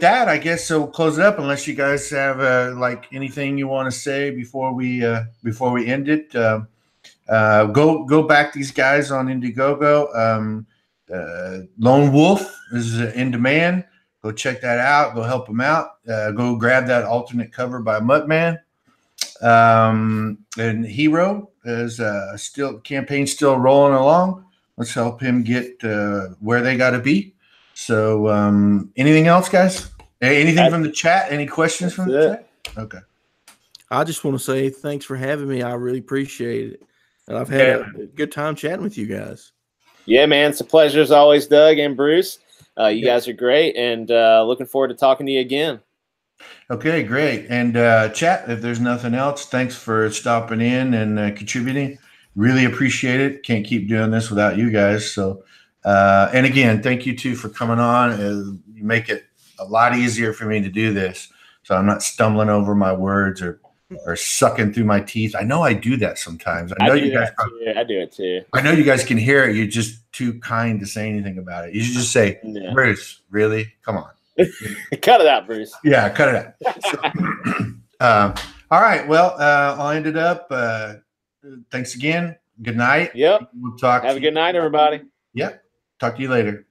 that, I guess so we'll close it up, unless you guys have anything you want to say before we end it. Go back these guys on Indiegogo. Lone Wolf is in demand. Go check that out. Go help them out. Go grab that alternate cover by Muttman. And HIRO is campaign still rolling along. Let's help him get where they got to be. So, anything else, guys? Anything from the chat? Any questions from the chat? Okay. I just want to say thanks for having me. I really appreciate it. And I've had a good time chatting with you guys. Yeah, man. It's a pleasure as always, Doug and Bruce. You guys are great, and looking forward to talking to you again. Okay, great. And chat, if there's nothing else, thanks for stopping in and contributing. Really appreciate it. Can't keep doing this without you guys. So, and again, thank you too for coming on. You make it a lot easier for me to do this, so I'm not stumbling over my words or sucking through my teeth. I know I do that sometimes. I know you guys. I do it too. I know you guys can hear it. You're just too kind to say anything about it. You should just say, Bruce, really? Come on. Cut it out, Bruce. Yeah, cut it out. All right. Well, I'll end it up. Thanks again. Good night. Yep. We'll talk. Have a good night, everybody. Yep. Talk to you later.